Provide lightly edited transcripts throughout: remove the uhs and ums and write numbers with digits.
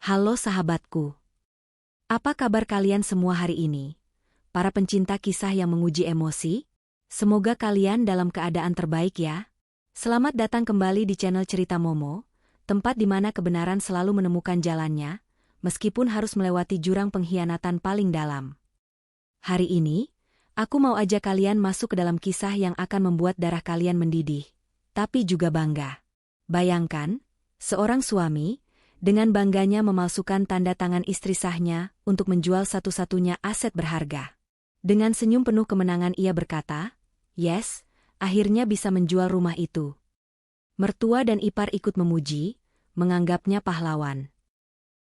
Halo sahabatku. Apa kabar kalian semua hari ini? Para pencinta kisah yang menguji emosi? Semoga kalian dalam keadaan terbaik ya. Selamat datang kembali di channel Cerita Momo, tempat di mana kebenaran selalu menemukan jalannya, meskipun harus melewati jurang pengkhianatan paling dalam. Hari ini, aku mau ajak kalian masuk ke dalam kisah yang akan membuat darah kalian mendidih, tapi juga bangga. Bayangkan, seorang suami dengan bangganya memalsukan tanda tangan istri sahnya untuk menjual satu-satunya aset berharga. Dengan senyum penuh kemenangan ia berkata, "Yes, akhirnya bisa menjual rumah itu." Mertua dan ipar ikut memuji, menganggapnya pahlawan.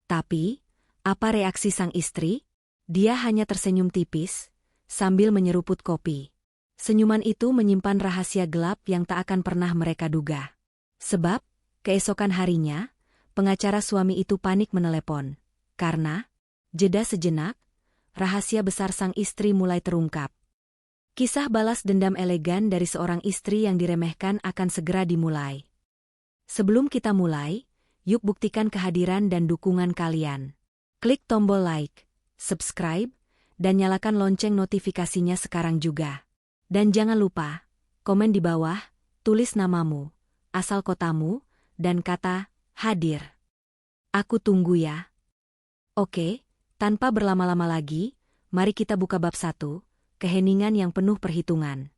Tapi, apa reaksi sang istri? Dia hanya tersenyum tipis, sambil menyeruput kopi. Senyuman itu menyimpan rahasia gelap yang tak akan pernah mereka duga. Sebab, keesokan harinya, pengacara suami itu panik menelepon. Karena, jeda sejenak, rahasia besar sang istri mulai terungkap. Kisah balas dendam elegan dari seorang istri yang diremehkan akan segera dimulai. Sebelum kita mulai, yuk buktikan kehadiran dan dukungan kalian. Klik tombol like, subscribe, dan nyalakan lonceng notifikasinya sekarang juga. Dan jangan lupa, komen di bawah, tulis namamu, asal kotamu, dan kata hadir. Aku tunggu ya. Oke, tanpa berlama-lama lagi, mari kita buka bab 1, keheningan yang penuh perhitungan.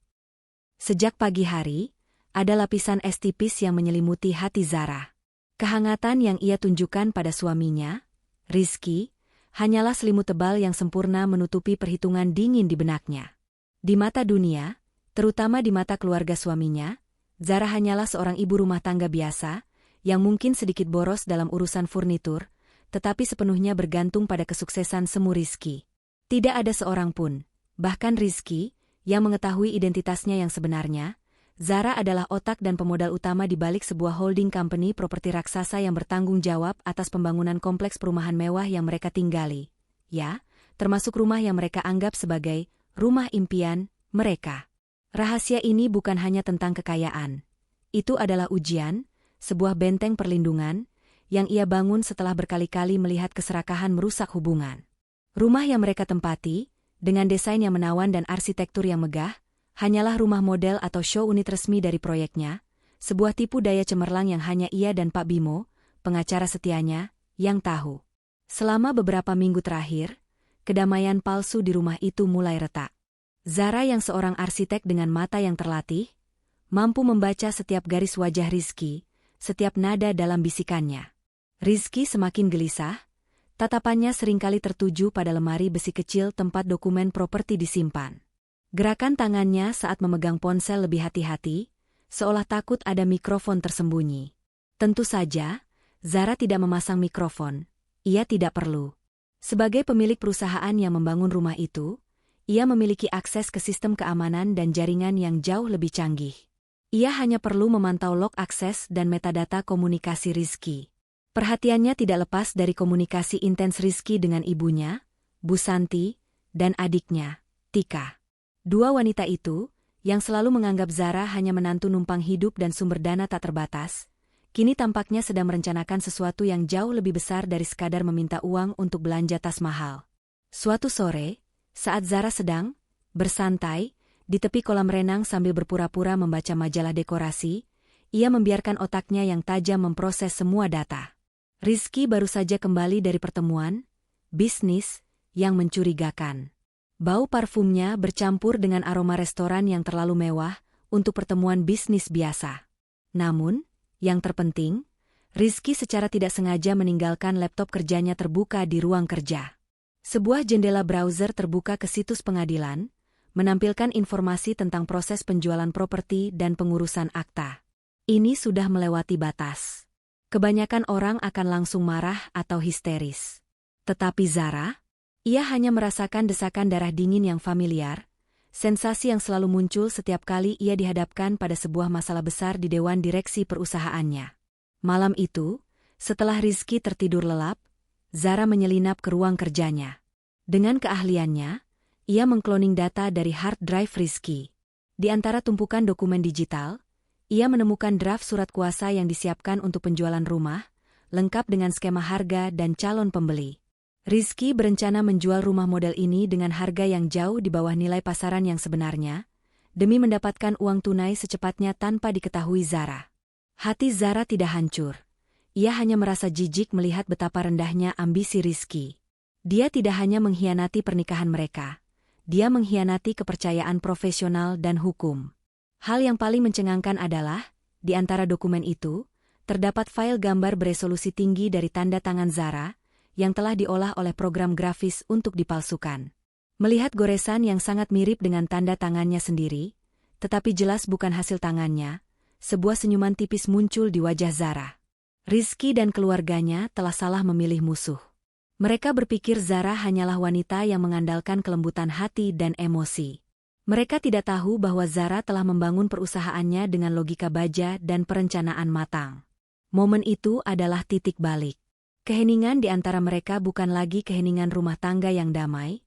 Sejak pagi hari, ada lapisan es tipis yang menyelimuti hati Zara. Kehangatan yang ia tunjukkan pada suaminya, Rizky, hanyalah selimut tebal yang sempurna menutupi perhitungan dingin di benaknya. Di mata dunia, terutama di mata keluarga suaminya, Zara hanyalah seorang ibu rumah tangga biasa, yang mungkin sedikit boros dalam urusan furnitur, tetapi sepenuhnya bergantung pada kesuksesan semu Rizky. Tidak ada seorang pun, bahkan Rizky, yang mengetahui identitasnya yang sebenarnya. Zara adalah otak dan pemodal utama di balik sebuah holding company properti raksasa yang bertanggung jawab atas pembangunan kompleks perumahan mewah yang mereka tinggali. Ya, termasuk rumah yang mereka anggap sebagai rumah impian mereka. Rahasia ini bukan hanya tentang kekayaan. Itu adalah ujian, sebuah benteng perlindungan, yang ia bangun setelah berkali-kali melihat keserakahan merusak hubungan. Rumah yang mereka tempati, dengan desain yang menawan dan arsitektur yang megah, hanyalah rumah model atau show unit resmi dari proyeknya, sebuah tipu daya cemerlang yang hanya ia dan Pak Bimo, pengacara setianya, yang tahu. Selama beberapa minggu terakhir, kedamaian palsu di rumah itu mulai retak. Zara yang seorang arsitek dengan mata yang terlatih, mampu membaca setiap garis wajah Rizky, setiap nada dalam bisikannya. Rizky semakin gelisah, tatapannya seringkali tertuju pada lemari besi kecil tempat dokumen properti disimpan. Gerakan tangannya saat memegang ponsel lebih hati-hati, seolah takut ada mikrofon tersembunyi. Tentu saja, Zara tidak memasang mikrofon. Ia tidak perlu. Sebagai pemilik perusahaan yang membangun rumah itu, ia memiliki akses ke sistem keamanan dan jaringan yang jauh lebih canggih. Ia hanya perlu memantau log akses dan metadata komunikasi Rizky. Perhatiannya tidak lepas dari komunikasi intens Rizky dengan ibunya, Bu Santi, dan adiknya, Tika. Dua wanita itu, yang selalu menganggap Zara hanya menantu numpang hidup dan sumber dana tak terbatas, kini tampaknya sedang merencanakan sesuatu yang jauh lebih besar dari sekadar meminta uang untuk belanja tas mahal. Suatu sore, saat Zara sedang bersantai di tepi kolam renang sambil berpura-pura membaca majalah dekorasi, ia membiarkan otaknya yang tajam memproses semua data. Rizky baru saja kembali dari pertemuan bisnis yang mencurigakan. Bau parfumnya bercampur dengan aroma restoran yang terlalu mewah untuk pertemuan bisnis biasa. Namun, yang terpenting, Rizky secara tidak sengaja meninggalkan laptop kerjanya terbuka di ruang kerja. Sebuah jendela browser terbuka ke situs pengadilan, menampilkan informasi tentang proses penjualan properti dan pengurusan akta. Ini sudah melewati batas. Kebanyakan orang akan langsung marah atau histeris. Tetapi Zara, ia hanya merasakan desakan darah dingin yang familiar, sensasi yang selalu muncul setiap kali ia dihadapkan pada sebuah masalah besar di dewan direksi perusahaannya. Malam itu, setelah Rizky tertidur lelap, Zara menyelinap ke ruang kerjanya. Dengan keahliannya, ia mengkloning data dari hard drive Rizky. Di antara tumpukan dokumen digital, ia menemukan draft surat kuasa yang disiapkan untuk penjualan rumah, lengkap dengan skema harga dan calon pembeli. Rizky berencana menjual rumah model ini dengan harga yang jauh di bawah nilai pasaran yang sebenarnya, demi mendapatkan uang tunai secepatnya tanpa diketahui Zara. Hati Zara tidak hancur. Ia hanya merasa jijik melihat betapa rendahnya ambisi Rizky. Dia tidak hanya mengkhianati pernikahan mereka, dia mengkhianati kepercayaan profesional dan hukum. Hal yang paling mencengangkan adalah, di antara dokumen itu, terdapat file gambar beresolusi tinggi dari tanda tangan Zara, yang telah diolah oleh program grafis untuk dipalsukan. Melihat goresan yang sangat mirip dengan tanda tangannya sendiri, tetapi jelas bukan hasil tangannya, sebuah senyuman tipis muncul di wajah Zara. Rizky dan keluarganya telah salah memilih musuh. Mereka berpikir Zara hanyalah wanita yang mengandalkan kelembutan hati dan emosi. Mereka tidak tahu bahwa Zara telah membangun perusahaannya dengan logika baja dan perencanaan matang. Momen itu adalah titik balik. Keheningan di antara mereka bukan lagi keheningan rumah tangga yang damai,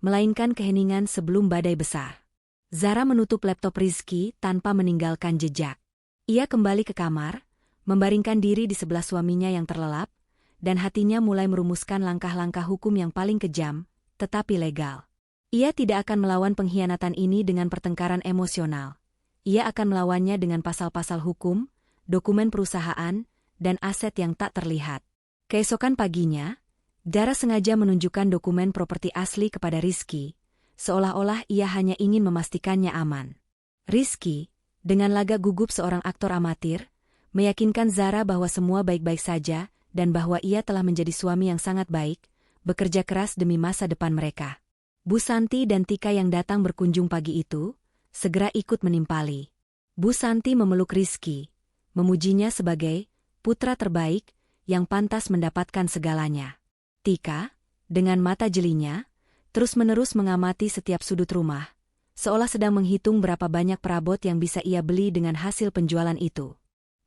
melainkan keheningan sebelum badai besar. Zara menutup laptop Rizky tanpa meninggalkan jejak. Ia kembali ke kamar, membaringkan diri di sebelah suaminya yang terlelap, dan hatinya mulai merumuskan langkah-langkah hukum yang paling kejam, tetapi legal. Ia tidak akan melawan pengkhianatan ini dengan pertengkaran emosional. Ia akan melawannya dengan pasal-pasal hukum, dokumen perusahaan, dan aset yang tak terlihat. Keesokan paginya, Zara sengaja menunjukkan dokumen properti asli kepada Rizky, seolah-olah ia hanya ingin memastikannya aman. Rizky, dengan lagak gugup seorang aktor amatir, meyakinkan Zara bahwa semua baik-baik saja dan bahwa ia telah menjadi suami yang sangat baik, bekerja keras demi masa depan mereka. Bu Santi dan Tika yang datang berkunjung pagi itu, segera ikut menimpali. Bu Santi memeluk Rizky, memujinya sebagai putra terbaik yang pantas mendapatkan segalanya. Tika, dengan mata jelinya, terus-menerus mengamati setiap sudut rumah, seolah sedang menghitung berapa banyak perabot yang bisa ia beli dengan hasil penjualan itu.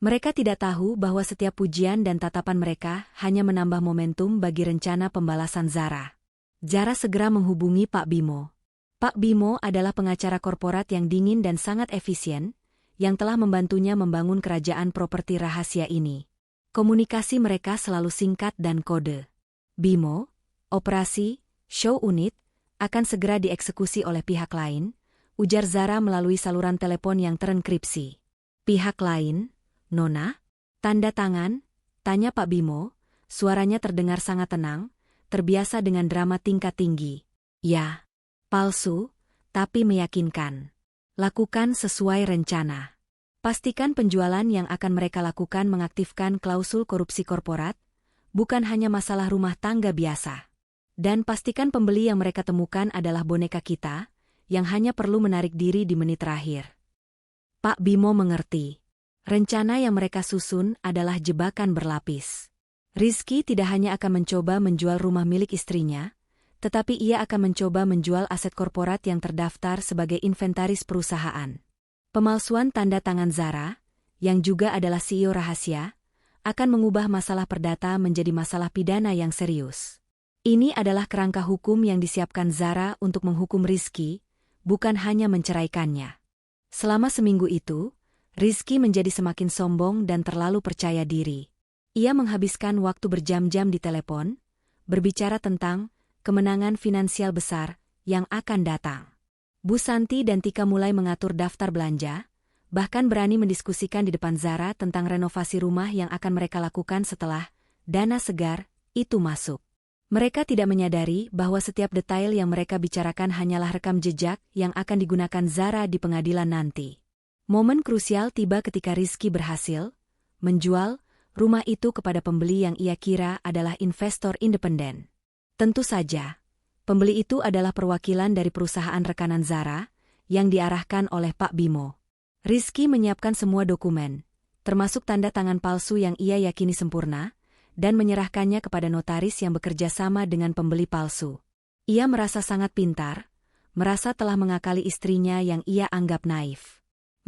Mereka tidak tahu bahwa setiap pujian dan tatapan mereka hanya menambah momentum bagi rencana pembalasan Zara. Zara segera menghubungi Pak Bimo. Pak Bimo adalah pengacara korporat yang dingin dan sangat efisien, yang telah membantunya membangun kerajaan properti rahasia ini. Komunikasi mereka selalu singkat dan kode. Bimo, operasi, show unit, akan segera dieksekusi oleh pihak lain, ujar Zara melalui saluran telepon yang terenkripsi. Pihak lain, Nona? Tanda tangan? Tanya Pak Bimo, suaranya terdengar sangat tenang, terbiasa dengan drama tingkat tinggi. Ya, palsu, tapi meyakinkan. Lakukan sesuai rencana. Pastikan penjualan yang akan mereka lakukan mengaktifkan klausul korupsi korporat, bukan hanya masalah rumah tangga biasa. Dan pastikan pembeli yang mereka temukan adalah boneka kita, yang hanya perlu menarik diri di menit terakhir. Pak Bimo mengerti. Rencana yang mereka susun adalah jebakan berlapis. Rizky tidak hanya akan mencoba menjual rumah milik istrinya, tetapi ia akan mencoba menjual aset korporat yang terdaftar sebagai inventaris perusahaan. Pemalsuan tanda tangan Zara, yang juga adalah CEO rahasia, akan mengubah masalah perdata menjadi masalah pidana yang serius. Ini adalah kerangka hukum yang disiapkan Zara untuk menghukum Rizky, bukan hanya menceraikannya. Selama seminggu itu, Rizky menjadi semakin sombong dan terlalu percaya diri. Ia menghabiskan waktu berjam-jam di telepon, berbicara tentang kemenangan finansial besar yang akan datang. Bu Santi dan Tika mulai mengatur daftar belanja, bahkan berani mendiskusikan di depan Zara tentang renovasi rumah yang akan mereka lakukan setelah dana segar itu masuk. Mereka tidak menyadari bahwa setiap detail yang mereka bicarakan hanyalah rekam jejak yang akan digunakan Zara di pengadilan nanti. Momen krusial tiba ketika Rizky berhasil menjual rumah itu kepada pembeli yang ia kira adalah investor independen. Tentu saja, pembeli itu adalah perwakilan dari perusahaan rekanan Zara yang diarahkan oleh Pak Bimo. Rizky menyiapkan semua dokumen, termasuk tanda tangan palsu yang ia yakini sempurna, dan menyerahkannya kepada notaris yang bekerja sama dengan pembeli palsu. Ia merasa sangat pintar, merasa telah mengakali istrinya yang ia anggap naif.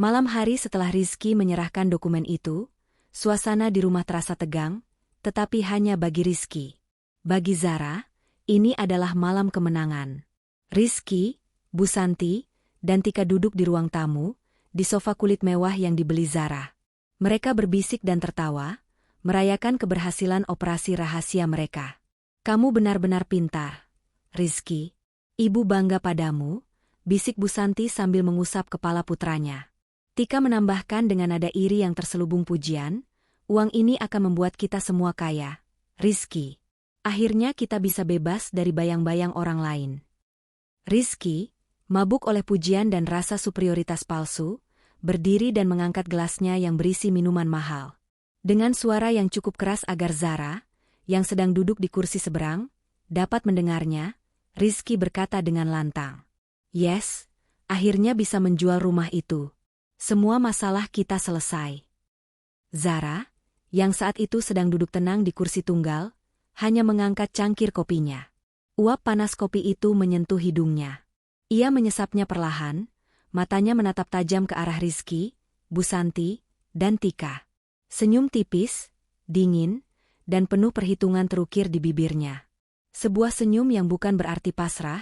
Malam hari setelah Rizky menyerahkan dokumen itu, suasana di rumah terasa tegang, tetapi hanya bagi Rizky. Bagi Zara, ini adalah malam kemenangan. Rizky, Bu Santi, dan Tika duduk di ruang tamu, di sofa kulit mewah yang dibeli Zara. Mereka berbisik dan tertawa, merayakan keberhasilan operasi rahasia mereka. Kamu benar-benar pintar, Rizky. Ibu bangga padamu, bisik Bu Santi sambil mengusap kepala putranya. Tika menambahkan dengan nada iri yang terselubung pujian, uang ini akan membuat kita semua kaya, Rizky. Akhirnya kita bisa bebas dari bayang-bayang orang lain. Rizky, mabuk oleh pujian dan rasa superioritas palsu, berdiri dan mengangkat gelasnya yang berisi minuman mahal. Dengan suara yang cukup keras agar Zara, yang sedang duduk di kursi seberang, dapat mendengarnya, Rizky berkata dengan lantang. Yes, akhirnya bisa menjual rumah itu. Semua masalah kita selesai. Zara, yang saat itu sedang duduk tenang di kursi tunggal, hanya mengangkat cangkir kopinya. Uap panas kopi itu menyentuh hidungnya. Ia menyesapnya perlahan, matanya menatap tajam ke arah Rizky, Bu Santi, dan Tika. Senyum tipis, dingin, dan penuh perhitungan terukir di bibirnya. Sebuah senyum yang bukan berarti pasrah,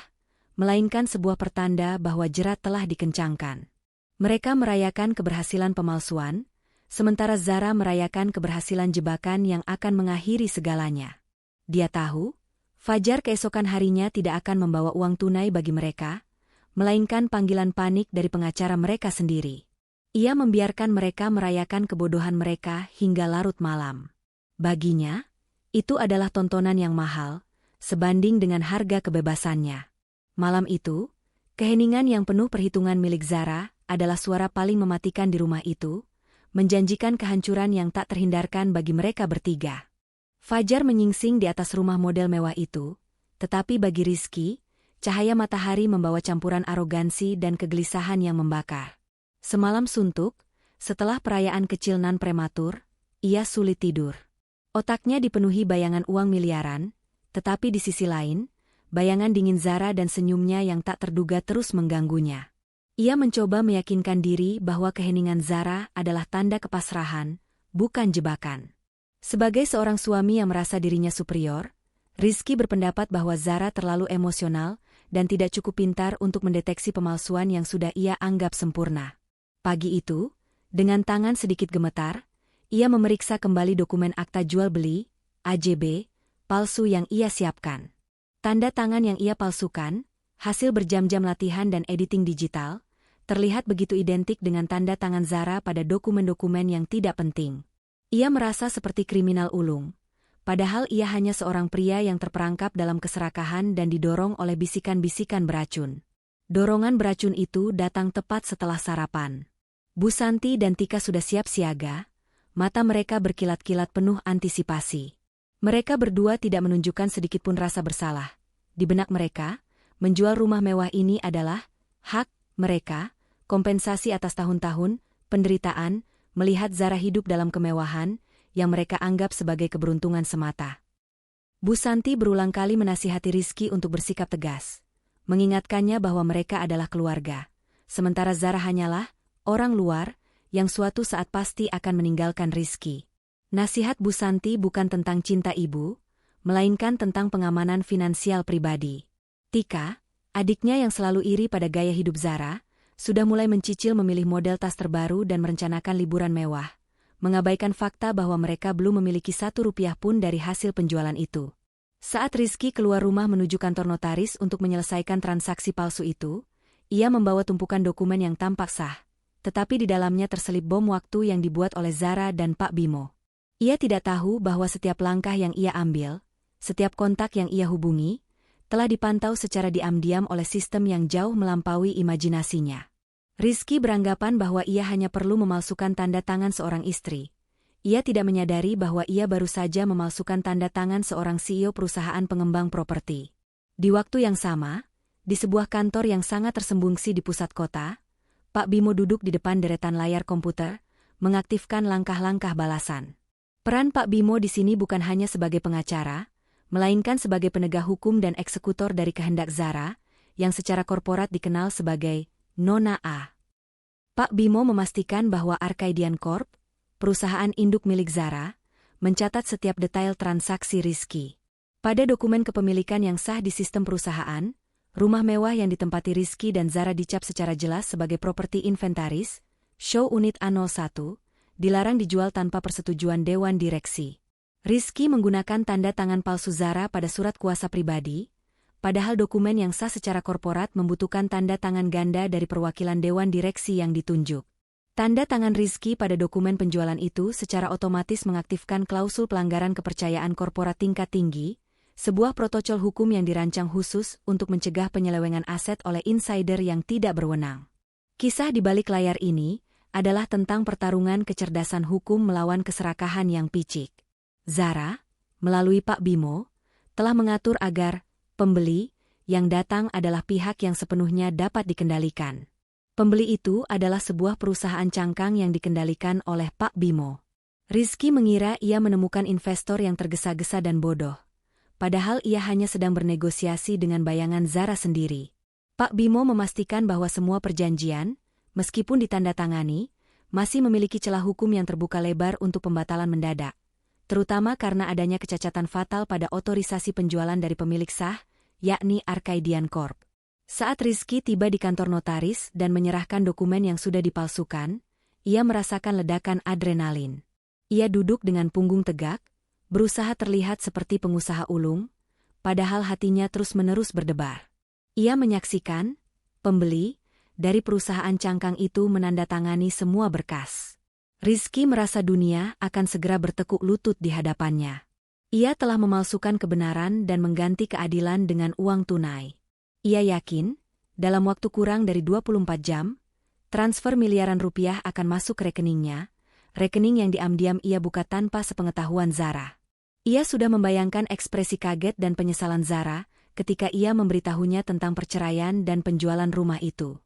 melainkan sebuah pertanda bahwa jerat telah dikencangkan. Mereka merayakan keberhasilan pemalsuan, sementara Zara merayakan keberhasilan jebakan yang akan mengakhiri segalanya. Dia tahu, fajar keesokan harinya tidak akan membawa uang tunai bagi mereka, melainkan panggilan panik dari pengacara mereka sendiri. Ia membiarkan mereka merayakan kebodohan mereka hingga larut malam. Baginya, itu adalah tontonan yang mahal, sebanding dengan harga kebebasannya. Malam itu, keheningan yang penuh perhitungan milik Zara adalah suara paling mematikan di rumah itu, menjanjikan kehancuran yang tak terhindarkan bagi mereka bertiga. Fajar menyingsing di atas rumah model mewah itu, tetapi bagi Rizky, cahaya matahari membawa campuran arogansi dan kegelisahan yang membakar. Semalam suntuk, setelah perayaan kecil nan prematur, ia sulit tidur. Otaknya dipenuhi bayangan uang miliaran, tetapi di sisi lain, bayangan dingin Zara dan senyumnya yang tak terduga terus mengganggunya. Ia mencoba meyakinkan diri bahwa keheningan Zara adalah tanda kepasrahan, bukan jebakan. Sebagai seorang suami yang merasa dirinya superior, Rizky berpendapat bahwa Zara terlalu emosional dan tidak cukup pintar untuk mendeteksi pemalsuan yang sudah ia anggap sempurna. Pagi itu, dengan tangan sedikit gemetar, ia memeriksa kembali dokumen akta jual beli, AJB, palsu yang ia siapkan. Tanda tangan yang ia palsukan, hasil berjam-jam latihan dan editing digital, terlihat begitu identik dengan tanda tangan Zara pada dokumen-dokumen yang tidak penting. Ia merasa seperti kriminal ulung, padahal ia hanya seorang pria yang terperangkap dalam keserakahan dan didorong oleh bisikan-bisikan beracun. Dorongan beracun itu datang tepat setelah sarapan. Bu Santi dan Tika sudah siap siaga, mata mereka berkilat-kilat penuh antisipasi. Mereka berdua tidak menunjukkan sedikitpun rasa bersalah. Di benak mereka, menjual rumah mewah ini adalah hak mereka, kompensasi atas tahun-tahun penderitaan, melihat Zara hidup dalam kemewahan, yang mereka anggap sebagai keberuntungan semata. Bu Santi berulang kali menasihati Rizky untuk bersikap tegas, mengingatkannya bahwa mereka adalah keluarga, sementara Zara hanyalah orang luar yang suatu saat pasti akan meninggalkan Rizky. Nasihat Bu Santi bukan tentang cinta ibu, melainkan tentang pengamanan finansial pribadi. Tika, adiknya yang selalu iri pada gaya hidup Zara, sudah mulai mencicil memilih model tas terbaru dan merencanakan liburan mewah, mengabaikan fakta bahwa mereka belum memiliki Rp1 pun dari hasil penjualan itu. Saat Rizky keluar rumah menuju kantor notaris untuk menyelesaikan transaksi palsu itu, ia membawa tumpukan dokumen yang tampak sah, tetapi di dalamnya terselip bom waktu yang dibuat oleh Zara dan Pak Bimo. Ia tidak tahu bahwa setiap langkah yang ia ambil, setiap kontak yang ia hubungi, telah dipantau secara diam-diam oleh sistem yang jauh melampaui imajinasinya. Rizky beranggapan bahwa ia hanya perlu memalsukan tanda tangan seorang istri. Ia tidak menyadari bahwa ia baru saja memalsukan tanda tangan seorang CEO perusahaan pengembang properti. Di waktu yang sama, di sebuah kantor yang sangat tersembunyi di pusat kota, Pak Bimo duduk di depan deretan layar komputer, mengaktifkan langkah-langkah balasan. Peran Pak Bimo di sini bukan hanya sebagai pengacara, melainkan sebagai penegak hukum dan eksekutor dari kehendak Zara, yang secara korporat dikenal sebagai Nona A. Pak Bimo memastikan bahwa Arkadian Corp, perusahaan induk milik Zara, mencatat setiap detail transaksi Rizky. Pada dokumen kepemilikan yang sah di sistem perusahaan, rumah mewah yang ditempati Rizky dan Zara dicap secara jelas sebagai properti inventaris, show unit A01, dilarang dijual tanpa persetujuan Dewan Direksi. Rizky menggunakan tanda tangan palsu Zara pada surat kuasa pribadi, padahal dokumen yang sah secara korporat membutuhkan tanda tangan ganda dari perwakilan Dewan Direksi yang ditunjuk. Tanda tangan Rizky pada dokumen penjualan itu secara otomatis mengaktifkan klausul pelanggaran kepercayaan korporat tingkat tinggi, sebuah protokol hukum yang dirancang khusus untuk mencegah penyelewengan aset oleh insider yang tidak berwenang. Kisah di balik layar ini adalah tentang pertarungan kecerdasan hukum melawan keserakahan yang picik. Zara, melalui Pak Bimo, telah mengatur agar pembeli yang datang adalah pihak yang sepenuhnya dapat dikendalikan. Pembeli itu adalah sebuah perusahaan cangkang yang dikendalikan oleh Pak Bimo. Rizky mengira ia menemukan investor yang tergesa-gesa dan bodoh, padahal ia hanya sedang bernegosiasi dengan bayangan Zara sendiri. Pak Bimo memastikan bahwa semua perjanjian, meskipun ditandatangani, masih memiliki celah hukum yang terbuka lebar untuk pembatalan mendadak, terutama karena adanya kecacatan fatal pada otorisasi penjualan dari pemilik sah, yakni Arkadian Corp. Saat Rizky tiba di kantor notaris dan menyerahkan dokumen yang sudah dipalsukan, ia merasakan ledakan adrenalin. Ia duduk dengan punggung tegak, berusaha terlihat seperti pengusaha ulung, padahal hatinya terus-menerus berdebar. Ia menyaksikan pembeli dari perusahaan cangkang itu menandatangani semua berkas. Rizky merasa dunia akan segera bertekuk lutut di hadapannya. Ia telah memalsukan kebenaran dan mengganti keadilan dengan uang tunai. Ia yakin, dalam waktu kurang dari 24 jam, transfer miliaran rupiah akan masuk ke rekeningnya, rekening yang diam-diam ia buka tanpa sepengetahuan Zara. Ia sudah membayangkan ekspresi kaget dan penyesalan Zara ketika ia memberitahunya tentang perceraian dan penjualan rumah itu.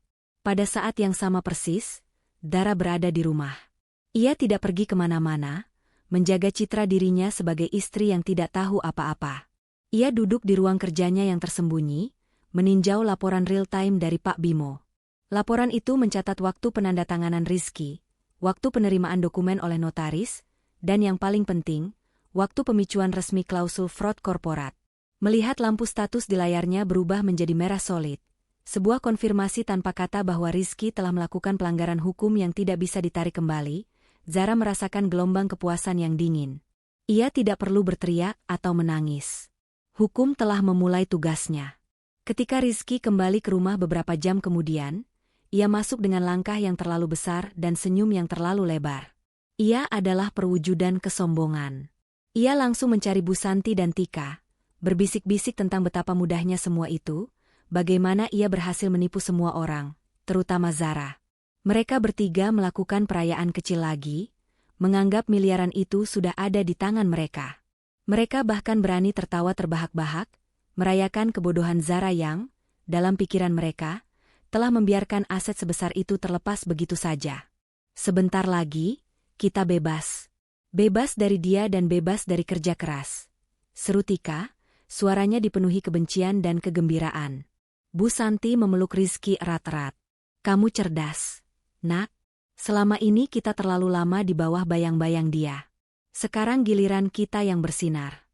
Pada saat yang sama persis, Zara berada di rumah. Ia tidak pergi kemana-mana, menjaga citra dirinya sebagai istri yang tidak tahu apa-apa. Ia duduk di ruang kerjanya yang tersembunyi, meninjau laporan real-time dari Pak Bimo. Laporan itu mencatat waktu penandatanganan Rizky, waktu penerimaan dokumen oleh notaris, dan yang paling penting, waktu pemicuan resmi klausul fraud korporat. Melihat lampu status di layarnya berubah menjadi merah solid, sebuah konfirmasi tanpa kata bahwa Rizky telah melakukan pelanggaran hukum yang tidak bisa ditarik kembali, Zara merasakan gelombang kepuasan yang dingin. Ia tidak perlu berteriak atau menangis. Hukum telah memulai tugasnya. Ketika Rizky kembali ke rumah beberapa jam kemudian, ia masuk dengan langkah yang terlalu besar dan senyum yang terlalu lebar. Ia adalah perwujudan kesombongan. Ia langsung mencari Bu Santi dan Tika, berbisik-bisik tentang betapa mudahnya semua itu, bagaimana ia berhasil menipu semua orang, terutama Zara. Mereka bertiga melakukan perayaan kecil lagi, menganggap miliaran itu sudah ada di tangan mereka. Mereka bahkan berani tertawa terbahak-bahak, merayakan kebodohan Zara yang, dalam pikiran mereka, telah membiarkan aset sebesar itu terlepas begitu saja. Sebentar lagi, kita bebas. Bebas dari dia dan bebas dari kerja keras. Seru Tika, suaranya dipenuhi kebencian dan kegembiraan. Bu Santi memeluk Rizky erat-erat. Kamu cerdas, Nak. Selama ini kita terlalu lama di bawah bayang-bayang dia. Sekarang giliran kita yang bersinar.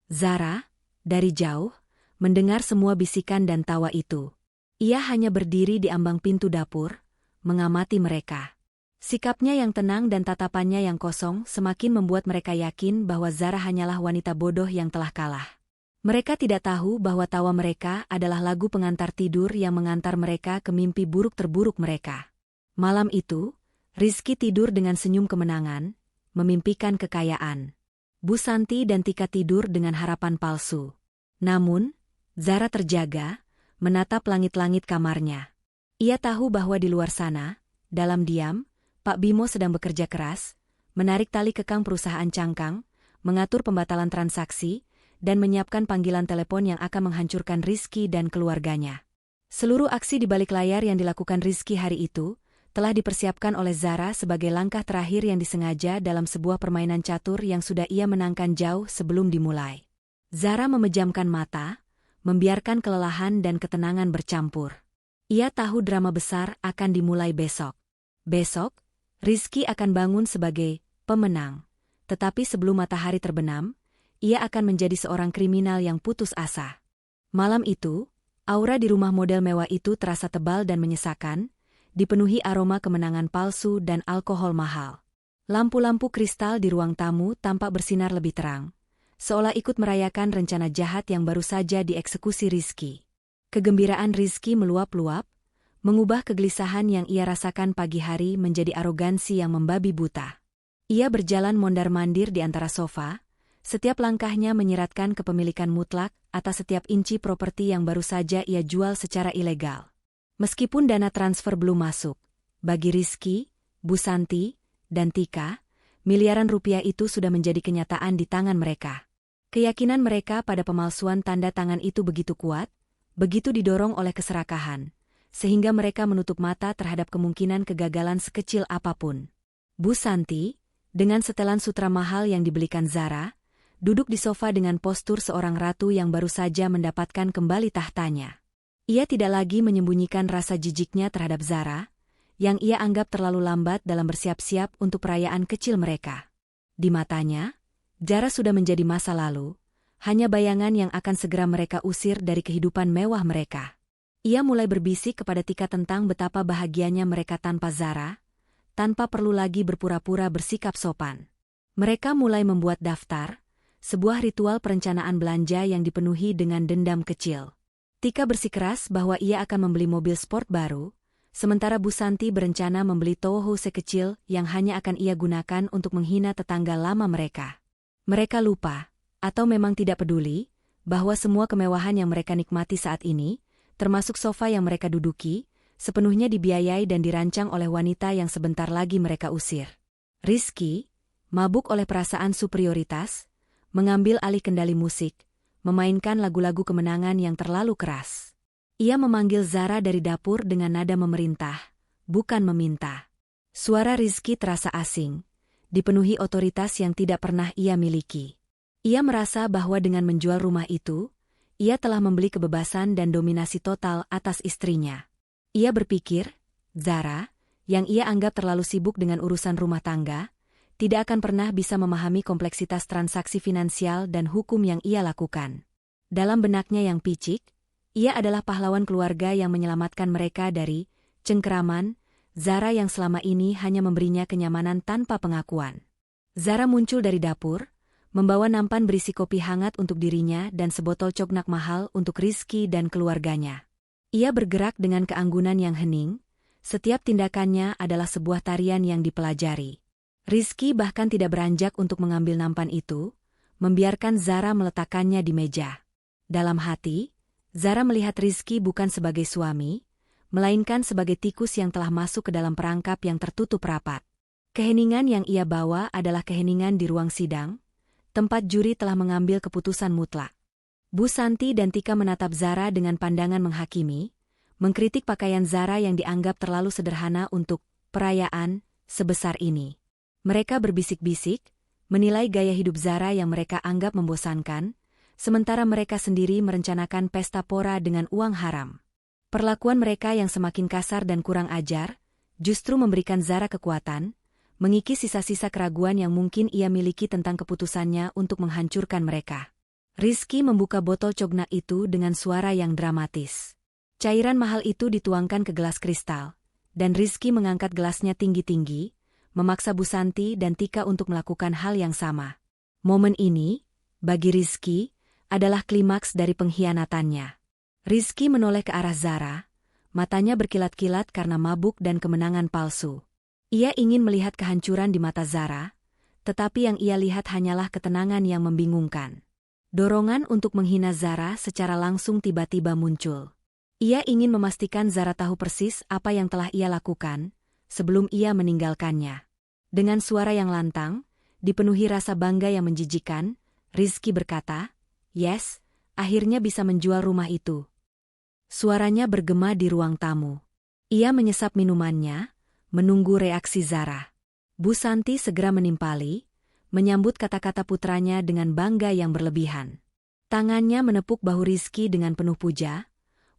Zara, dari jauh, mendengar semua bisikan dan tawa itu. Ia hanya berdiri di ambang pintu dapur, mengamati mereka. Sikapnya yang tenang dan tatapannya yang kosong semakin membuat mereka yakin bahwa Zara hanyalah wanita bodoh yang telah kalah. Mereka tidak tahu bahwa tawa mereka adalah lagu pengantar tidur yang mengantar mereka ke mimpi buruk terburuk mereka. Malam itu, Rizky tidur dengan senyum kemenangan, memimpikan kekayaan. Bu Santi dan Tika tidur dengan harapan palsu. Namun, Zara terjaga, menatap langit-langit kamarnya. Ia tahu bahwa di luar sana, dalam diam, Pak Bimo sedang bekerja keras, menarik tali kekang perusahaan cangkang, mengatur pembatalan transaksi, dan menyiapkan panggilan telepon yang akan menghancurkan Rizky dan keluarganya. Seluruh aksi di balik layar yang dilakukan Rizky hari itu, telah dipersiapkan oleh Zara sebagai langkah terakhir yang disengaja dalam sebuah permainan catur yang sudah ia menangkan jauh sebelum dimulai. Zara memejamkan mata, membiarkan kelelahan dan ketenangan bercampur. Ia tahu drama besar akan dimulai besok. Besok, Rizky akan bangun sebagai pemenang. Tetapi sebelum matahari terbenam, ia akan menjadi seorang kriminal yang putus asa. Malam itu, aura di rumah model mewah itu terasa tebal dan menyesakan, dipenuhi aroma kemenangan palsu dan alkohol mahal. Lampu-lampu kristal di ruang tamu tampak bersinar lebih terang, seolah ikut merayakan rencana jahat yang baru saja dieksekusi Rizky. Kegembiraan Rizky meluap-luap, mengubah kegelisahan yang ia rasakan pagi hari menjadi arogansi yang membabi buta. Ia berjalan mondar-mandir di antara sofa, setiap langkahnya menyiratkan kepemilikan mutlak atas setiap inci properti yang baru saja ia jual secara ilegal. Meskipun dana transfer belum masuk, bagi Rizky, Bu Santi, dan Tika, miliaran rupiah itu sudah menjadi kenyataan di tangan mereka. Keyakinan mereka pada pemalsuan tanda tangan itu begitu kuat, begitu didorong oleh keserakahan, sehingga mereka menutup mata terhadap kemungkinan kegagalan sekecil apapun. Bu Santi, dengan setelan sutra mahal yang dibelikan Zara, duduk di sofa dengan postur seorang ratu yang baru saja mendapatkan kembali tahtanya. Ia tidak lagi menyembunyikan rasa jijiknya terhadap Zara, yang ia anggap terlalu lambat dalam bersiap-siap untuk perayaan kecil mereka. Di matanya, Zara sudah menjadi masa lalu, hanya bayangan yang akan segera mereka usir dari kehidupan mewah mereka. Ia mulai berbisik kepada Tika tentang betapa bahagianya mereka tanpa Zara, tanpa perlu lagi berpura-pura bersikap sopan. Mereka mulai membuat daftar, sebuah ritual perencanaan belanja yang dipenuhi dengan dendam kecil. Tika bersikeras bahwa ia akan membeli mobil sport baru, sementara Bu Santi berencana membeli Toho sekecil yang hanya akan ia gunakan untuk menghina tetangga lama mereka. Mereka lupa, atau memang tidak peduli, bahwa semua kemewahan yang mereka nikmati saat ini, termasuk sofa yang mereka duduki, sepenuhnya dibiayai dan dirancang oleh wanita yang sebentar lagi mereka usir. Rizky, mabuk oleh perasaan superioritas, mengambil alih kendali musik, memainkan lagu-lagu kemenangan yang terlalu keras. Ia memanggil Zara dari dapur dengan nada memerintah, bukan meminta. Suara Rizky terasa asing, dipenuhi otoritas yang tidak pernah ia miliki. Ia merasa bahwa dengan menjual rumah itu, ia telah membeli kebebasan dan dominasi total atas istrinya. Ia berpikir, Zara, yang ia anggap terlalu sibuk dengan urusan rumah tangga, tidak akan pernah bisa memahami kompleksitas transaksi finansial dan hukum yang ia lakukan. Dalam benaknya yang picik, ia adalah pahlawan keluarga yang menyelamatkan mereka dari cengkeraman Zara yang selama ini hanya memberinya kenyamanan tanpa pengakuan. Zara muncul dari dapur, membawa nampan berisi kopi hangat untuk dirinya dan sebotol cognak mahal untuk Rizky dan keluarganya. Ia bergerak dengan keanggunan yang hening, setiap tindakannya adalah sebuah tarian yang dipelajari. Rizky bahkan tidak beranjak untuk mengambil nampan itu, membiarkan Zara meletakkannya di meja. Dalam hati, Zara melihat Rizky bukan sebagai suami, melainkan sebagai tikus yang telah masuk ke dalam perangkap yang tertutup rapat. Keheningan yang ia bawa adalah keheningan di ruang sidang, tempat juri telah mengambil keputusan mutlak. Bu Santi dan Tika menatap Zara dengan pandangan menghakimi, mengkritik pakaian Zara yang dianggap terlalu sederhana untuk perayaan sebesar ini. Mereka berbisik-bisik, menilai gaya hidup Zara yang mereka anggap membosankan, sementara mereka sendiri merencanakan pesta pora dengan uang haram. Perlakuan mereka yang semakin kasar dan kurang ajar, justru memberikan Zara kekuatan, mengikis sisa-sisa keraguan yang mungkin ia miliki tentang keputusannya untuk menghancurkan mereka. Rizky membuka botol cognak itu dengan suara yang dramatis. Cairan mahal itu dituangkan ke gelas kristal, dan Rizky mengangkat gelasnya tinggi-tinggi, memaksa Bu Santi dan Tika untuk melakukan hal yang sama. Momen ini, bagi Rizky, adalah klimaks dari pengkhianatannya. Rizky menoleh ke arah Zara, matanya berkilat-kilat karena mabuk dan kemenangan palsu. Ia ingin melihat kehancuran di mata Zara, tetapi yang ia lihat hanyalah ketenangan yang membingungkan. Dorongan untuk menghina Zara secara langsung tiba-tiba muncul. Ia ingin memastikan Zara tahu persis apa yang telah ia lakukan, sebelum ia meninggalkannya. Dengan suara yang lantang, dipenuhi rasa bangga yang menjijikan, Rizky berkata, "Yes, akhirnya bisa menjual rumah itu." Suaranya bergema di ruang tamu. Ia menyesap minumannya, menunggu reaksi Zara. Bu Santi segera menimpali, menyambut kata-kata putranya dengan bangga yang berlebihan. Tangannya menepuk bahu Rizky dengan penuh puja,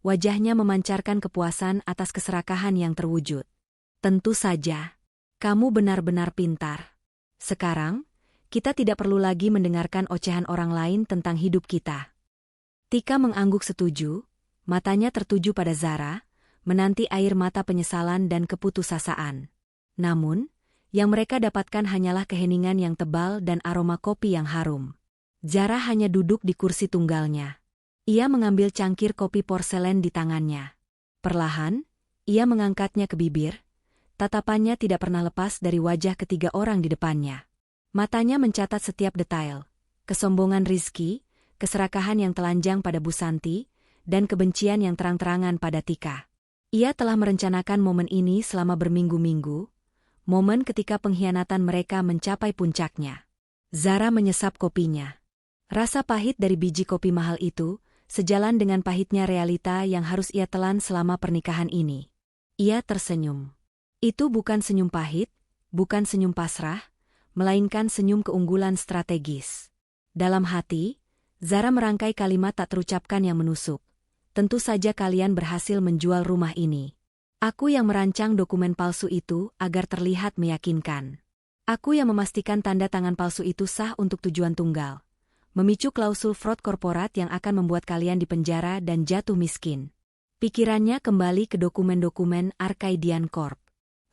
wajahnya memancarkan kepuasan atas keserakahan yang terwujud. "Tentu saja, kamu benar-benar pintar. Sekarang, kita tidak perlu lagi mendengarkan ocehan orang lain tentang hidup kita." Tika mengangguk setuju, matanya tertuju pada Zara, menanti air mata penyesalan dan keputusasaan. Namun, Yang mereka dapatkan hanyalah keheningan yang tebal dan aroma kopi yang harum. Zara hanya duduk di kursi tunggalnya. Ia mengambil cangkir kopi porselen di tangannya. Perlahan, ia mengangkatnya ke bibir. Tatapannya tidak pernah lepas dari wajah ketiga orang di depannya. Matanya mencatat setiap detail. Kesombongan Rizky, keserakahan yang telanjang pada Bu Santi, dan kebencian yang terang-terangan pada Tika. Ia telah merencanakan momen ini selama berminggu-minggu, momen ketika pengkhianatan mereka mencapai puncaknya. Zara menyesap kopinya. Rasa pahit dari biji kopi mahal itu, sejalan dengan pahitnya realita yang harus ia telan selama pernikahan ini. Ia tersenyum. Itu bukan senyum pahit, bukan senyum pasrah, melainkan senyum keunggulan strategis. Dalam hati, Zara merangkai kalimat tak terucapkan yang menusuk. Tentu saja kalian berhasil menjual rumah ini. Aku yang merancang dokumen palsu itu agar terlihat meyakinkan. Aku yang memastikan tanda tangan palsu itu sah untuk tujuan tunggal. Memicu klausul fraud korporat yang akan membuat kalian dipenjara dan jatuh miskin. Pikirannya kembali ke dokumen-dokumen Arkadian Corp.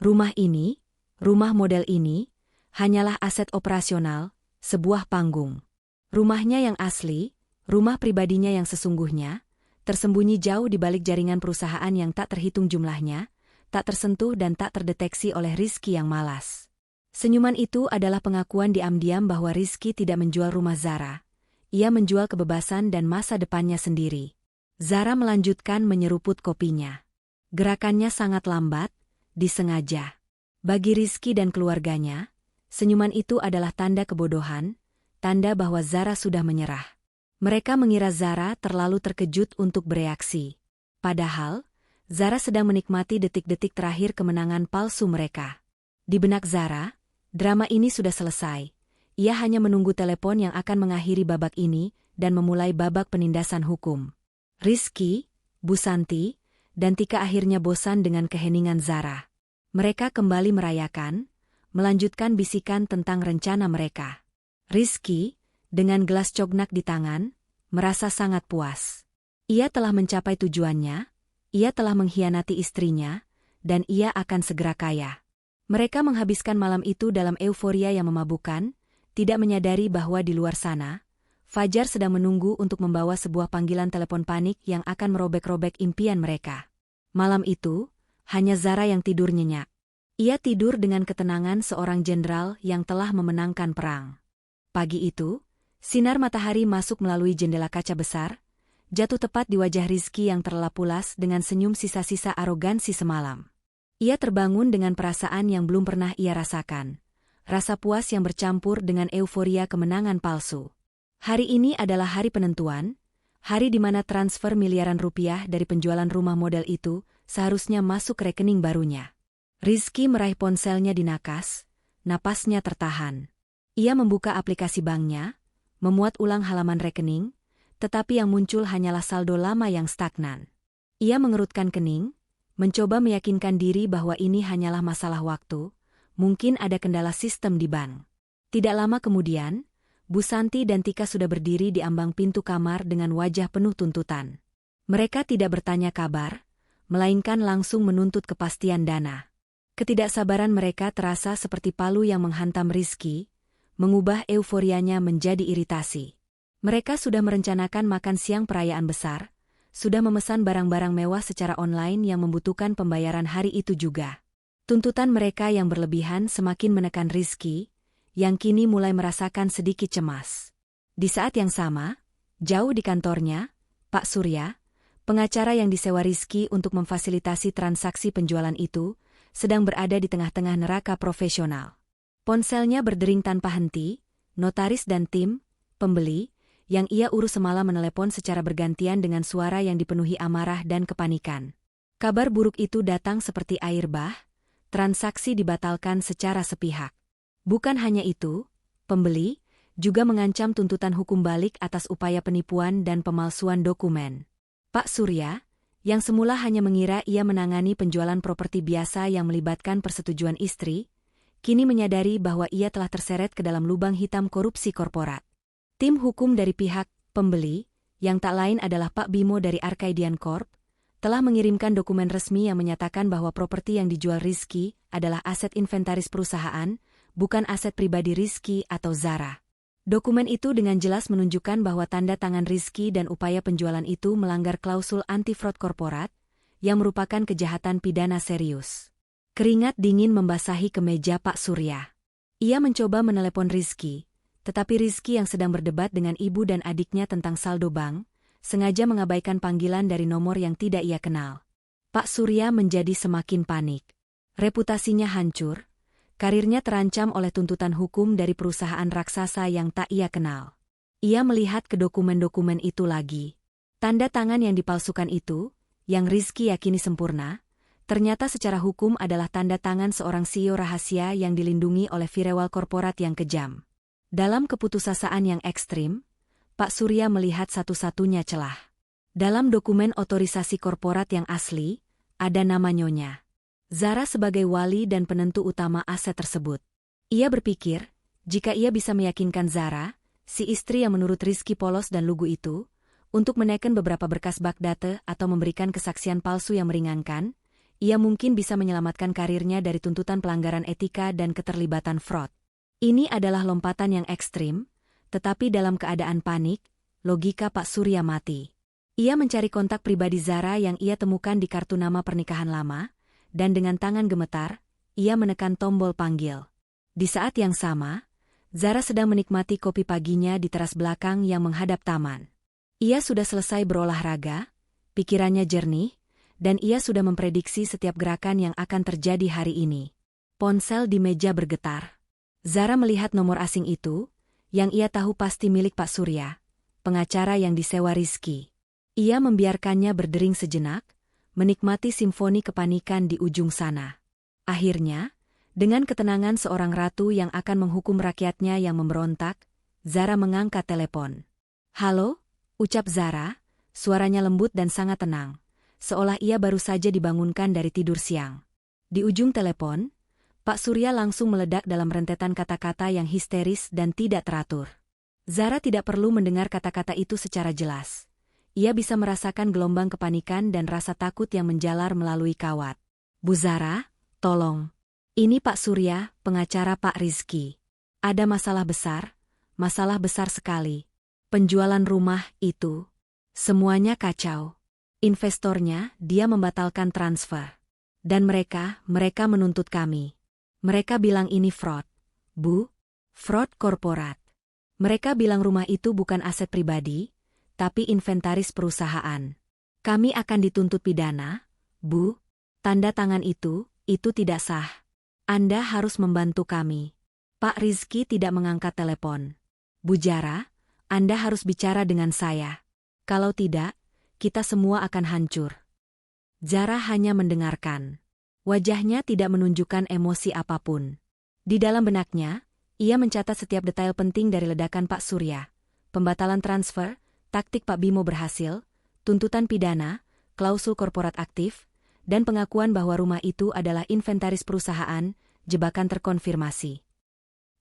Rumah ini, rumah model ini, hanyalah aset operasional, sebuah panggung. Rumahnya yang asli, rumah pribadinya yang sesungguhnya, tersembunyi jauh di balik jaringan perusahaan yang tak terhitung jumlahnya, tak tersentuh dan tak terdeteksi oleh Rizky yang malas. Senyuman itu adalah pengakuan diam-diam bahwa Rizky tidak menjual rumah Zara. Ia menjual kebebasan dan masa depannya sendiri. Zara melanjutkan menyeruput kopinya. Gerakannya sangat lambat, disengaja. Bagi Rizky dan keluarganya, senyuman itu adalah tanda kebodohan, tanda bahwa Zara sudah menyerah. Mereka mengira Zara terlalu terkejut untuk bereaksi. Padahal, Zara sedang menikmati detik-detik terakhir kemenangan palsu mereka. Di benak Zara, drama ini sudah selesai. Ia hanya menunggu telepon yang akan mengakhiri babak ini dan memulai babak penindasan hukum. Rizky, Bu Santi, dan Tika akhirnya bosan dengan keheningan Zara. Mereka kembali merayakan, melanjutkan bisikan tentang rencana mereka. Rizky, dengan gelas cognak di tangan, merasa sangat puas. Ia telah mencapai tujuannya, ia telah mengkhianati istrinya, dan ia akan segera kaya. Mereka menghabiskan malam itu dalam euforia yang memabukkan, tidak menyadari bahwa di luar sana, Fajar sedang menunggu untuk membawa sebuah panggilan telepon panik yang akan merobek-robek impian mereka. Malam itu, hanya Zara yang tidur nyenyak. Ia tidur dengan ketenangan seorang jenderal yang telah memenangkan perang. Pagi itu, sinar matahari masuk melalui jendela kaca besar, jatuh tepat di wajah Rizky yang terlelap pulas dengan senyum sisa-sisa arogansi semalam. Ia terbangun dengan perasaan yang belum pernah ia rasakan. Rasa puas yang bercampur dengan euforia kemenangan palsu. Hari ini adalah hari penentuan, hari di mana transfer miliaran rupiah dari penjualan rumah model itu seharusnya masuk ke rekening barunya. Rizky meraih ponselnya di nakas, napasnya tertahan. Ia membuka aplikasi banknya, memuat ulang halaman rekening, tetapi yang muncul hanyalah saldo lama yang stagnan. Ia mengerutkan kening, mencoba meyakinkan diri bahwa ini hanyalah masalah waktu, mungkin ada kendala sistem di bank. Tidak lama kemudian, Bu Santi dan Tika sudah berdiri di ambang pintu kamar dengan wajah penuh tuntutan. Mereka tidak bertanya kabar, melainkan langsung menuntut kepastian dana. Ketidaksabaran mereka terasa seperti palu yang menghantam Rizky, mengubah euforianya menjadi iritasi. Mereka sudah merencanakan makan siang perayaan besar, sudah memesan barang-barang mewah secara online yang membutuhkan pembayaran hari itu juga. Tuntutan mereka yang berlebihan semakin menekan Rizky, yang kini mulai merasakan sedikit cemas. Di saat yang sama, jauh di kantornya, Pak Surya, pengacara yang disewa Rizky untuk memfasilitasi transaksi penjualan itu, sedang berada di tengah-tengah neraka profesional. Ponselnya berdering tanpa henti, notaris dan tim, pembeli, yang ia urus semalam menelepon secara bergantian dengan suara yang dipenuhi amarah dan kepanikan. Kabar buruk itu datang seperti air bah, transaksi dibatalkan secara sepihak. Bukan hanya itu, pembeli juga mengancam tuntutan hukum balik atas upaya penipuan dan pemalsuan dokumen. Pak Surya, yang semula hanya mengira ia menangani penjualan properti biasa yang melibatkan persetujuan istri, kini menyadari bahwa ia telah terseret ke dalam lubang hitam korupsi korporat. Tim hukum dari pihak pembeli, yang tak lain adalah Pak Bimo dari Arkadian Corp, Telah mengirimkan dokumen resmi yang menyatakan bahwa properti yang dijual Rizky adalah aset inventaris perusahaan, bukan aset pribadi Rizky atau Zara. Dokumen itu dengan jelas menunjukkan bahwa tanda tangan Rizky dan upaya penjualan itu melanggar klausul anti-fraud korporat, yang merupakan kejahatan pidana serius. Keringat dingin membasahi kemeja Pak Surya. Ia mencoba menelepon Rizky, tetapi Rizky yang sedang berdebat dengan ibu dan adiknya tentang saldo bank, sengaja mengabaikan panggilan dari nomor yang tidak ia kenal. Pak Surya menjadi semakin panik. Reputasinya hancur, karirnya terancam oleh tuntutan hukum dari perusahaan raksasa yang tak ia kenal. Ia melihat ke dokumen-dokumen itu lagi. Tanda tangan yang dipalsukan itu, yang Rizky yakini sempurna, ternyata secara hukum adalah tanda tangan seorang CEO rahasia yang dilindungi oleh firewall korporat yang kejam. Dalam keputusasaan yang ekstrim, Pak Surya melihat satu-satunya celah. Dalam dokumen otorisasi korporat yang asli, ada nama Nyonya Zara sebagai wali dan penentu utama aset tersebut. Ia berpikir, jika ia bisa meyakinkan Zara, si istri yang menurut Rizky polos dan lugu itu, untuk menaikkan beberapa berkas backdata atau memberikan kesaksian palsu yang meringankan, ia mungkin bisa menyelamatkan karirnya dari tuntutan pelanggaran etika dan keterlibatan fraud. Ini adalah lompatan yang ekstrim, tetapi dalam keadaan panik, logika Pak Surya mati. Ia mencari kontak pribadi Zara yang ia temukan di kartu nama pernikahan lama, dan dengan tangan gemetar, ia menekan tombol panggil. Di saat yang sama, Zara sedang menikmati kopi paginya di teras belakang yang menghadap taman. Ia sudah selesai berolahraga, pikirannya jernih, dan ia sudah memprediksi setiap gerakan yang akan terjadi hari ini. Ponsel di meja bergetar. Zara melihat nomor asing itu, yang ia tahu pasti milik Pak Surya, pengacara yang disewa Rizky. Ia membiarkannya berdering sejenak, menikmati simfoni kepanikan di ujung sana. Akhirnya, dengan ketenangan seorang ratu yang akan menghukum rakyatnya yang memberontak, Zara mengangkat telepon. "Halo?" ucap Zara, suaranya lembut dan sangat tenang, seolah ia baru saja dibangunkan dari tidur siang. Di ujung telepon, Pak Surya langsung meledak dalam rentetan kata-kata yang histeris dan tidak teratur. Zara tidak perlu mendengar kata-kata itu secara jelas. Ia bisa merasakan gelombang kepanikan dan rasa takut yang menjalar melalui kawat. "Bu Zara, tolong. Ini Pak Surya, pengacara Pak Rizky. Ada masalah besar sekali. Penjualan rumah itu, semuanya kacau. Investornya, dia membatalkan transfer. Dan mereka menuntut kami. Mereka bilang ini fraud. Bu, fraud korporat. Mereka bilang rumah itu bukan aset pribadi, tapi inventaris perusahaan. Kami akan dituntut pidana, Bu. Tanda tangan itu tidak sah. Anda harus membantu kami." Pak Rizky tidak mengangkat telepon. "Bu Zara, Anda harus bicara dengan saya. Kalau tidak, kita semua akan hancur." Zara hanya mendengarkan. Wajahnya tidak menunjukkan emosi apapun. Di dalam benaknya, ia mencatat setiap detail penting dari ledakan Pak Surya. Pembatalan transfer, taktik Pak Bimo berhasil, tuntutan pidana, klausul korporat aktif, dan pengakuan bahwa rumah itu adalah inventaris perusahaan, jebakan terkonfirmasi.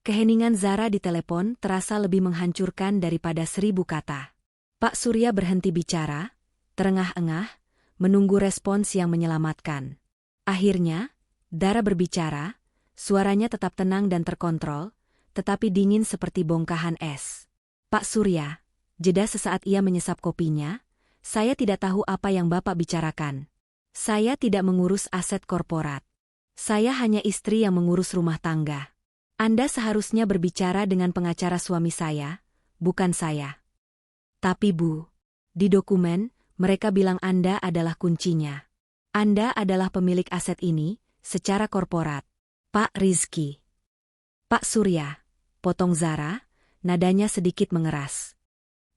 Keheningan Zara di telepon terasa lebih menghancurkan daripada 1000 kata. Pak Surya berhenti bicara, terengah-engah, menunggu respons yang menyelamatkan. Akhirnya, Zara berbicara, suaranya tetap tenang dan terkontrol, tetapi dingin seperti bongkahan es. "Pak Surya," jeda sesaat ia menyesap kopinya, "saya tidak tahu apa yang Bapak bicarakan. Saya tidak mengurus aset korporat. Saya hanya istri yang mengurus rumah tangga. Anda seharusnya berbicara dengan pengacara suami saya, bukan saya." "Tapi Bu, di dokumen, mereka bilang Anda adalah kuncinya. Anda adalah pemilik aset ini, secara korporat." "Pak Rizky." "Pak Surya," potong Zara, nadanya sedikit mengeras.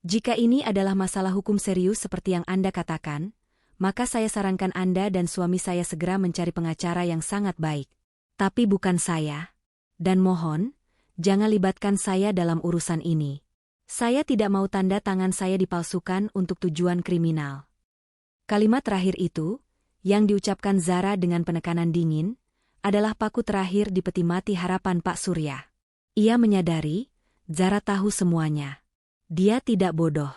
"Jika ini adalah masalah hukum serius seperti yang Anda katakan, maka saya sarankan Anda dan suami saya segera mencari pengacara yang sangat baik. Tapi bukan saya. Dan mohon, jangan libatkan saya dalam urusan ini. Saya tidak mau tanda tangan saya dipalsukan untuk tujuan kriminal." Kalimat terakhir itu, yang diucapkan Zara dengan penekanan dingin, adalah paku terakhir di peti mati harapan Pak Surya. Ia menyadari, Zara tahu semuanya. Dia tidak bodoh.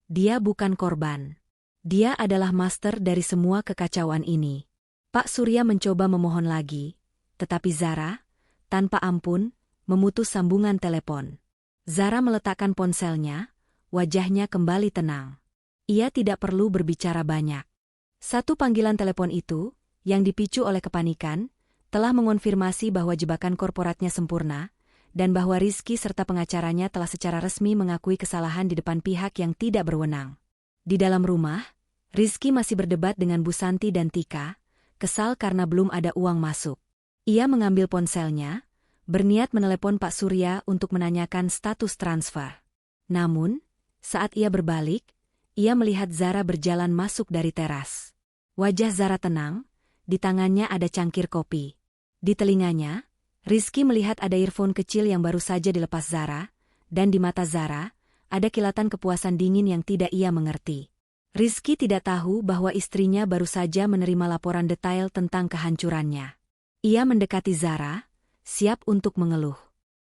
Dia bukan korban. Dia adalah master dari semua kekacauan ini. Pak Surya mencoba memohon lagi, tetapi Zara, tanpa ampun, memutus sambungan telepon. Zara meletakkan ponselnya, wajahnya kembali tenang. Ia tidak perlu berbicara banyak. Satu panggilan telepon itu, yang dipicu oleh kepanikan, telah mengonfirmasi bahwa jebakan korporatnya sempurna, dan bahwa Rizky serta pengacaranya telah secara resmi mengakui kesalahan di depan pihak yang tidak berwenang. Di dalam rumah, Rizky masih berdebat dengan Bu Santi dan Tika, kesal karena belum ada uang masuk. Ia mengambil ponselnya, berniat menelepon Pak Surya untuk menanyakan status transfer. Namun, saat ia berbalik, ia melihat Zara berjalan masuk dari teras. Wajah Zara tenang, di tangannya ada cangkir kopi. Di telinganya, Rizky melihat ada earphone kecil yang baru saja dilepas Zara, dan di mata Zara, ada kilatan kepuasan dingin yang tidak ia mengerti. Rizky tidak tahu bahwa istrinya baru saja menerima laporan detail tentang kehancurannya. Ia mendekati Zara, siap untuk mengeluh.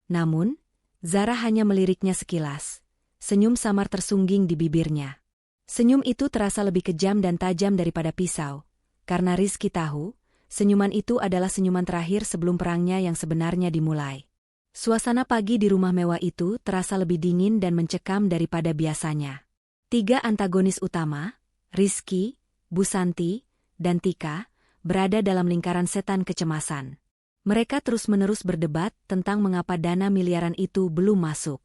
Namun, Zara hanya meliriknya sekilas. Senyum samar tersungging di bibirnya. Senyum itu terasa lebih kejam dan tajam daripada pisau, karena Rizky tahu, senyuman itu adalah senyuman terakhir sebelum perangnya yang sebenarnya dimulai. Suasana pagi di rumah mewah itu terasa lebih dingin dan mencekam daripada biasanya. Tiga antagonis utama, Rizky, Bu Santi, dan Tika, berada dalam lingkaran setan kecemasan. Mereka terus-menerus berdebat tentang mengapa dana miliaran itu belum masuk.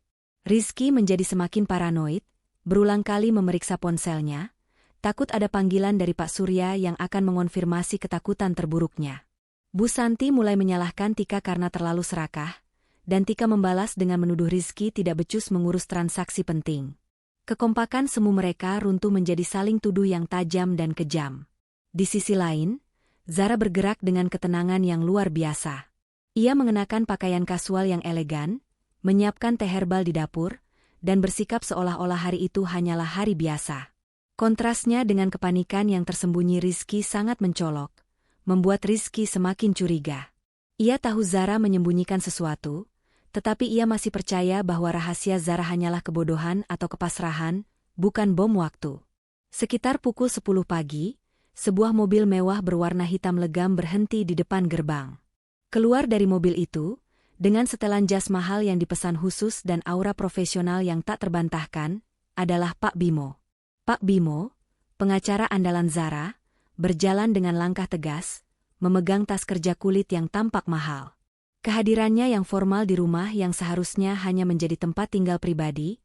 Rizky menjadi semakin paranoid, berulang kali memeriksa ponselnya, takut ada panggilan dari Pak Surya yang akan mengonfirmasi ketakutan terburuknya. Bu Santi mulai menyalahkan Tika karena terlalu serakah, dan Tika membalas dengan menuduh Rizky tidak becus mengurus transaksi penting. Kekompakan semu mereka runtuh menjadi saling tuduh yang tajam dan kejam. Di sisi lain, Zara bergerak dengan ketenangan yang luar biasa. Ia mengenakan pakaian kasual yang elegan, menyiapkan teh herbal di dapur, dan bersikap seolah-olah hari itu hanyalah hari biasa. Kontrasnya dengan kepanikan yang tersembunyi Rizky sangat mencolok, membuat Rizky semakin curiga. Ia tahu Zara menyembunyikan sesuatu, tetapi ia masih percaya bahwa rahasia Zara hanyalah kebodohan atau kepasrahan, bukan bom waktu. Sekitar pukul 10 pagi, sebuah mobil mewah berwarna hitam legam berhenti di depan gerbang. Keluar dari mobil itu, dengan setelan jas mahal yang dipesan khusus dan aura profesional yang tak terbantahkan, adalah Pak Bimo. Pak Bimo, pengacara andalan Zara, berjalan dengan langkah tegas, memegang tas kerja kulit yang tampak mahal. Kehadirannya yang formal di rumah yang seharusnya hanya menjadi tempat tinggal pribadi,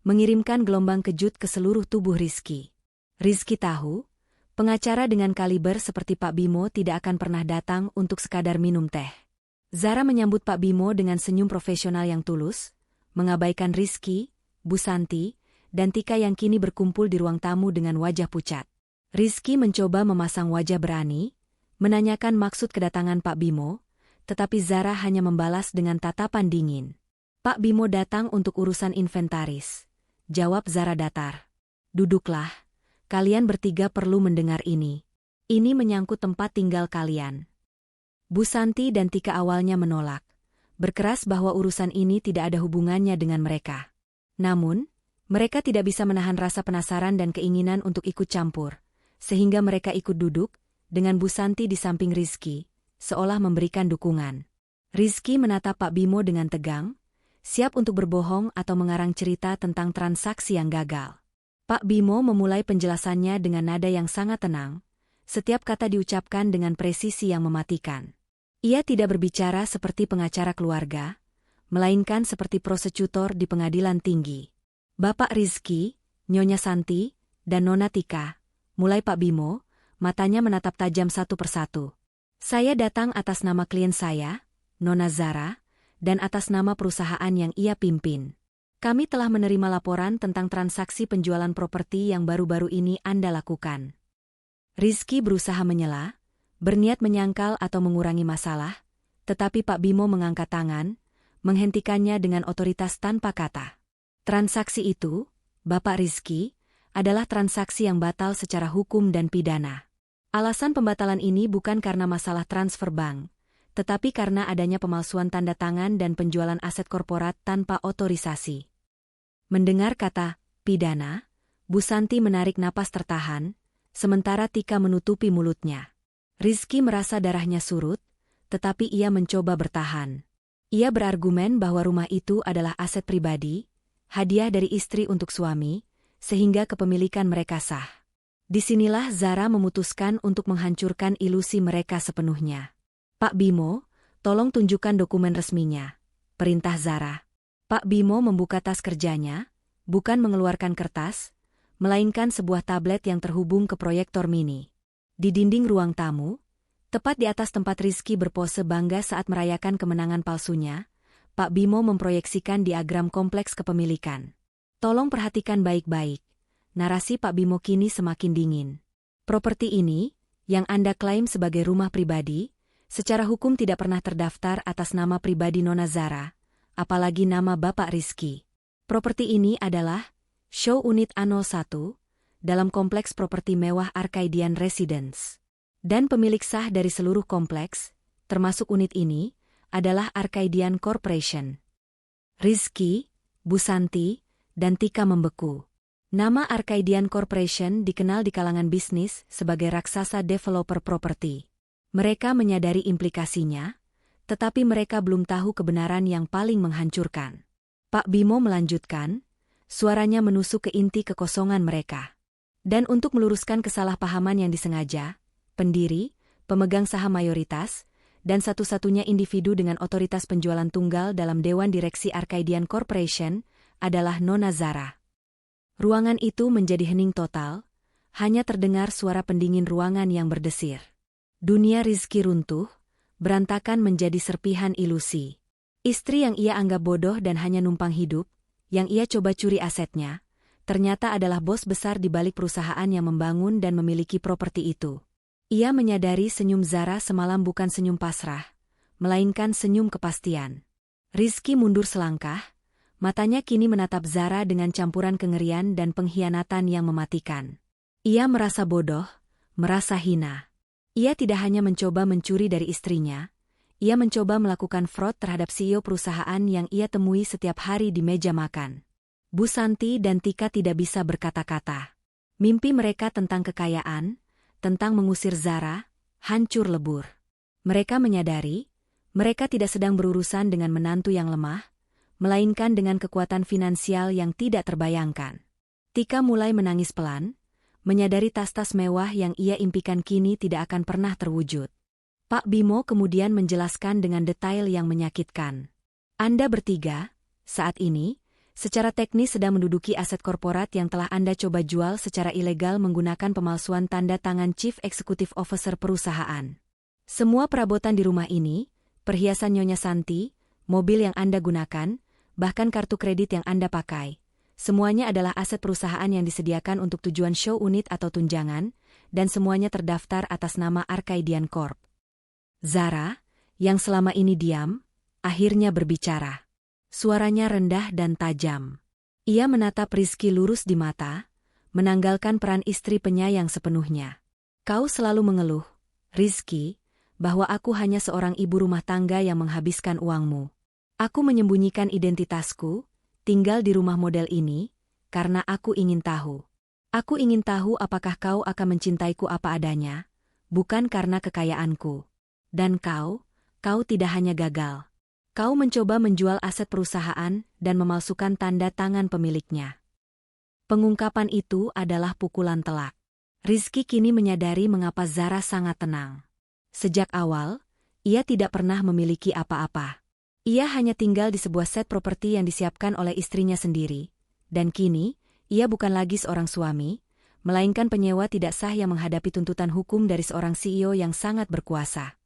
mengirimkan gelombang kejut ke seluruh tubuh Rizky. Rizky tahu, pengacara dengan kaliber seperti Pak Bimo tidak akan pernah datang untuk sekadar minum teh. Zara menyambut Pak Bimo dengan senyum profesional yang tulus, mengabaikan Rizky, Bu Santi, dan Tika yang kini berkumpul di ruang tamu dengan wajah pucat. Rizky mencoba memasang wajah berani, menanyakan maksud kedatangan Pak Bimo, tetapi Zara hanya membalas dengan tatapan dingin. Pak Bimo datang untuk urusan inventaris. Jawab Zara datar. Duduklah, kalian bertiga perlu mendengar ini. Ini menyangkut tempat tinggal kalian. Bu Santi dan Tika awalnya menolak, berkeras bahwa urusan ini tidak ada hubungannya dengan mereka. Namun, mereka tidak bisa menahan rasa penasaran dan keinginan untuk ikut campur, sehingga mereka ikut duduk, dengan Bu Santi di samping Rizky, seolah memberikan dukungan. Rizky menatap Pak Bimo dengan tegang, siap untuk berbohong atau mengarang cerita tentang transaksi yang gagal. Pak Bimo memulai penjelasannya dengan nada yang sangat tenang, setiap kata diucapkan dengan presisi yang mematikan. Ia tidak berbicara seperti pengacara keluarga, melainkan seperti prosekutor di pengadilan tinggi. Bapak Rizky, Nyonya Santi, dan Nona Tika, mulai Pak Bimo, matanya menatap tajam satu persatu. Saya datang atas nama klien saya, Nona Zara, dan atas nama perusahaan yang ia pimpin. Kami telah menerima laporan tentang transaksi penjualan properti yang baru-baru ini Anda lakukan. Rizky berusaha menyela, berniat menyangkal atau mengurangi masalah, tetapi Pak Bimo mengangkat tangan, menghentikannya dengan otoritas tanpa kata. Transaksi itu, Bapak Rizky, adalah transaksi yang batal secara hukum dan pidana. Alasan pembatalan ini bukan karena masalah transfer bank, tetapi karena adanya pemalsuan tanda tangan dan penjualan aset korporat tanpa otorisasi. Mendengar kata pidana, Bu Santi menarik napas tertahan, sementara Tika menutupi mulutnya. Rizky merasa darahnya surut, tetapi ia mencoba bertahan. Ia berargumen bahwa rumah itu adalah aset pribadi, hadiah dari istri untuk suami, sehingga kepemilikan mereka sah. Disinilah Zara memutuskan untuk menghancurkan ilusi mereka sepenuhnya. Pak Bimo, tolong tunjukkan dokumen resminya, perintah Zara. Pak Bimo membuka tas kerjanya, bukan mengeluarkan kertas, melainkan sebuah tablet yang terhubung ke proyektor mini. Di dinding ruang tamu, tepat di atas tempat Rizky berpose bangga saat merayakan kemenangan palsunya, Pak Bimo memproyeksikan diagram kompleks kepemilikan. Tolong perhatikan baik-baik. Narasi Pak Bimo kini semakin dingin. Properti ini, yang Anda klaim sebagai rumah pribadi, secara hukum tidak pernah terdaftar atas nama pribadi Nona Zara, apalagi nama Bapak Rizky. Properti ini adalah Show Unit A01 dalam kompleks properti mewah Arcadian Residence. Dan pemilik sah dari seluruh kompleks, termasuk unit ini, adalah Arcadian Corporation. Rizky, Bu Santi, dan Tika membeku. Nama Arcadian Corporation dikenal di kalangan bisnis sebagai raksasa developer properti. Mereka menyadari implikasinya, tetapi mereka belum tahu kebenaran yang paling menghancurkan. Pak Bimo melanjutkan, suaranya menusuk ke inti kekosongan mereka. Dan untuk meluruskan kesalahpahaman yang disengaja, pendiri, pemegang saham mayoritas, dan satu-satunya individu dengan otoritas penjualan tunggal dalam Dewan Direksi Arcadian Corporation adalah Nona Zara. Ruangan itu menjadi hening total, hanya terdengar suara pendingin ruangan yang berdesir. Dunia Rizky runtuh, berantakan menjadi serpihan ilusi. Istri yang ia anggap bodoh dan hanya numpang hidup, yang ia coba curi asetnya, ternyata adalah bos besar di balik perusahaan yang membangun dan memiliki properti itu. Ia menyadari senyum Zara semalam bukan senyum pasrah, melainkan senyum kepastian. Rizky mundur selangkah, matanya kini menatap Zara dengan campuran kengerian dan pengkhianatan yang mematikan. Ia merasa bodoh, merasa hina. Ia tidak hanya mencoba mencuri dari istrinya, ia mencoba melakukan fraud terhadap CEO perusahaan yang ia temui setiap hari di meja makan. Bu Santi dan Tika tidak bisa berkata-kata. Mimpi mereka tentang kekayaan, tentang mengusir Zara, hancur lebur. Mereka menyadari, mereka tidak sedang berurusan dengan menantu yang lemah, melainkan dengan kekuatan finansial yang tidak terbayangkan. Tika mulai menangis pelan, menyadari tas-tas mewah yang ia impikan kini tidak akan pernah terwujud. Pak Bimo kemudian menjelaskan dengan detail yang menyakitkan. Anda bertiga, saat ini, secara teknis sedang menduduki aset korporat yang telah Anda coba jual secara ilegal menggunakan pemalsuan tanda tangan Chief Executive Officer perusahaan. Semua perabotan di rumah ini, perhiasan Nyonya Santi, mobil yang Anda gunakan, bahkan kartu kredit yang Anda pakai, semuanya adalah aset perusahaan yang disediakan untuk tujuan show unit atau tunjangan, dan semuanya terdaftar atas nama Arcadian Corp. Zara, yang selama ini diam, akhirnya berbicara. Suaranya rendah dan tajam. Ia menatap Rizky lurus di mata, menanggalkan peran istri penyayang sepenuhnya. Kau selalu mengeluh, Rizky, bahwa aku hanya seorang ibu rumah tangga yang menghabiskan uangmu. Aku menyembunyikan identitasku, tinggal di rumah model ini, karena aku ingin tahu. Aku ingin tahu apakah kau akan mencintaiku apa adanya, bukan karena kekayaanku. Dan kau tidak hanya gagal. Kau mencoba menjual aset perusahaan dan memalsukan tanda tangan pemiliknya. Pengungkapan itu adalah pukulan telak. Rizky kini menyadari mengapa Zara sangat tenang. Sejak awal, ia tidak pernah memiliki apa-apa. Ia hanya tinggal di sebuah set properti yang disiapkan oleh istrinya sendiri. Dan kini, ia bukan lagi seorang suami, melainkan penyewa tidak sah yang menghadapi tuntutan hukum dari seorang CEO yang sangat berkuasa.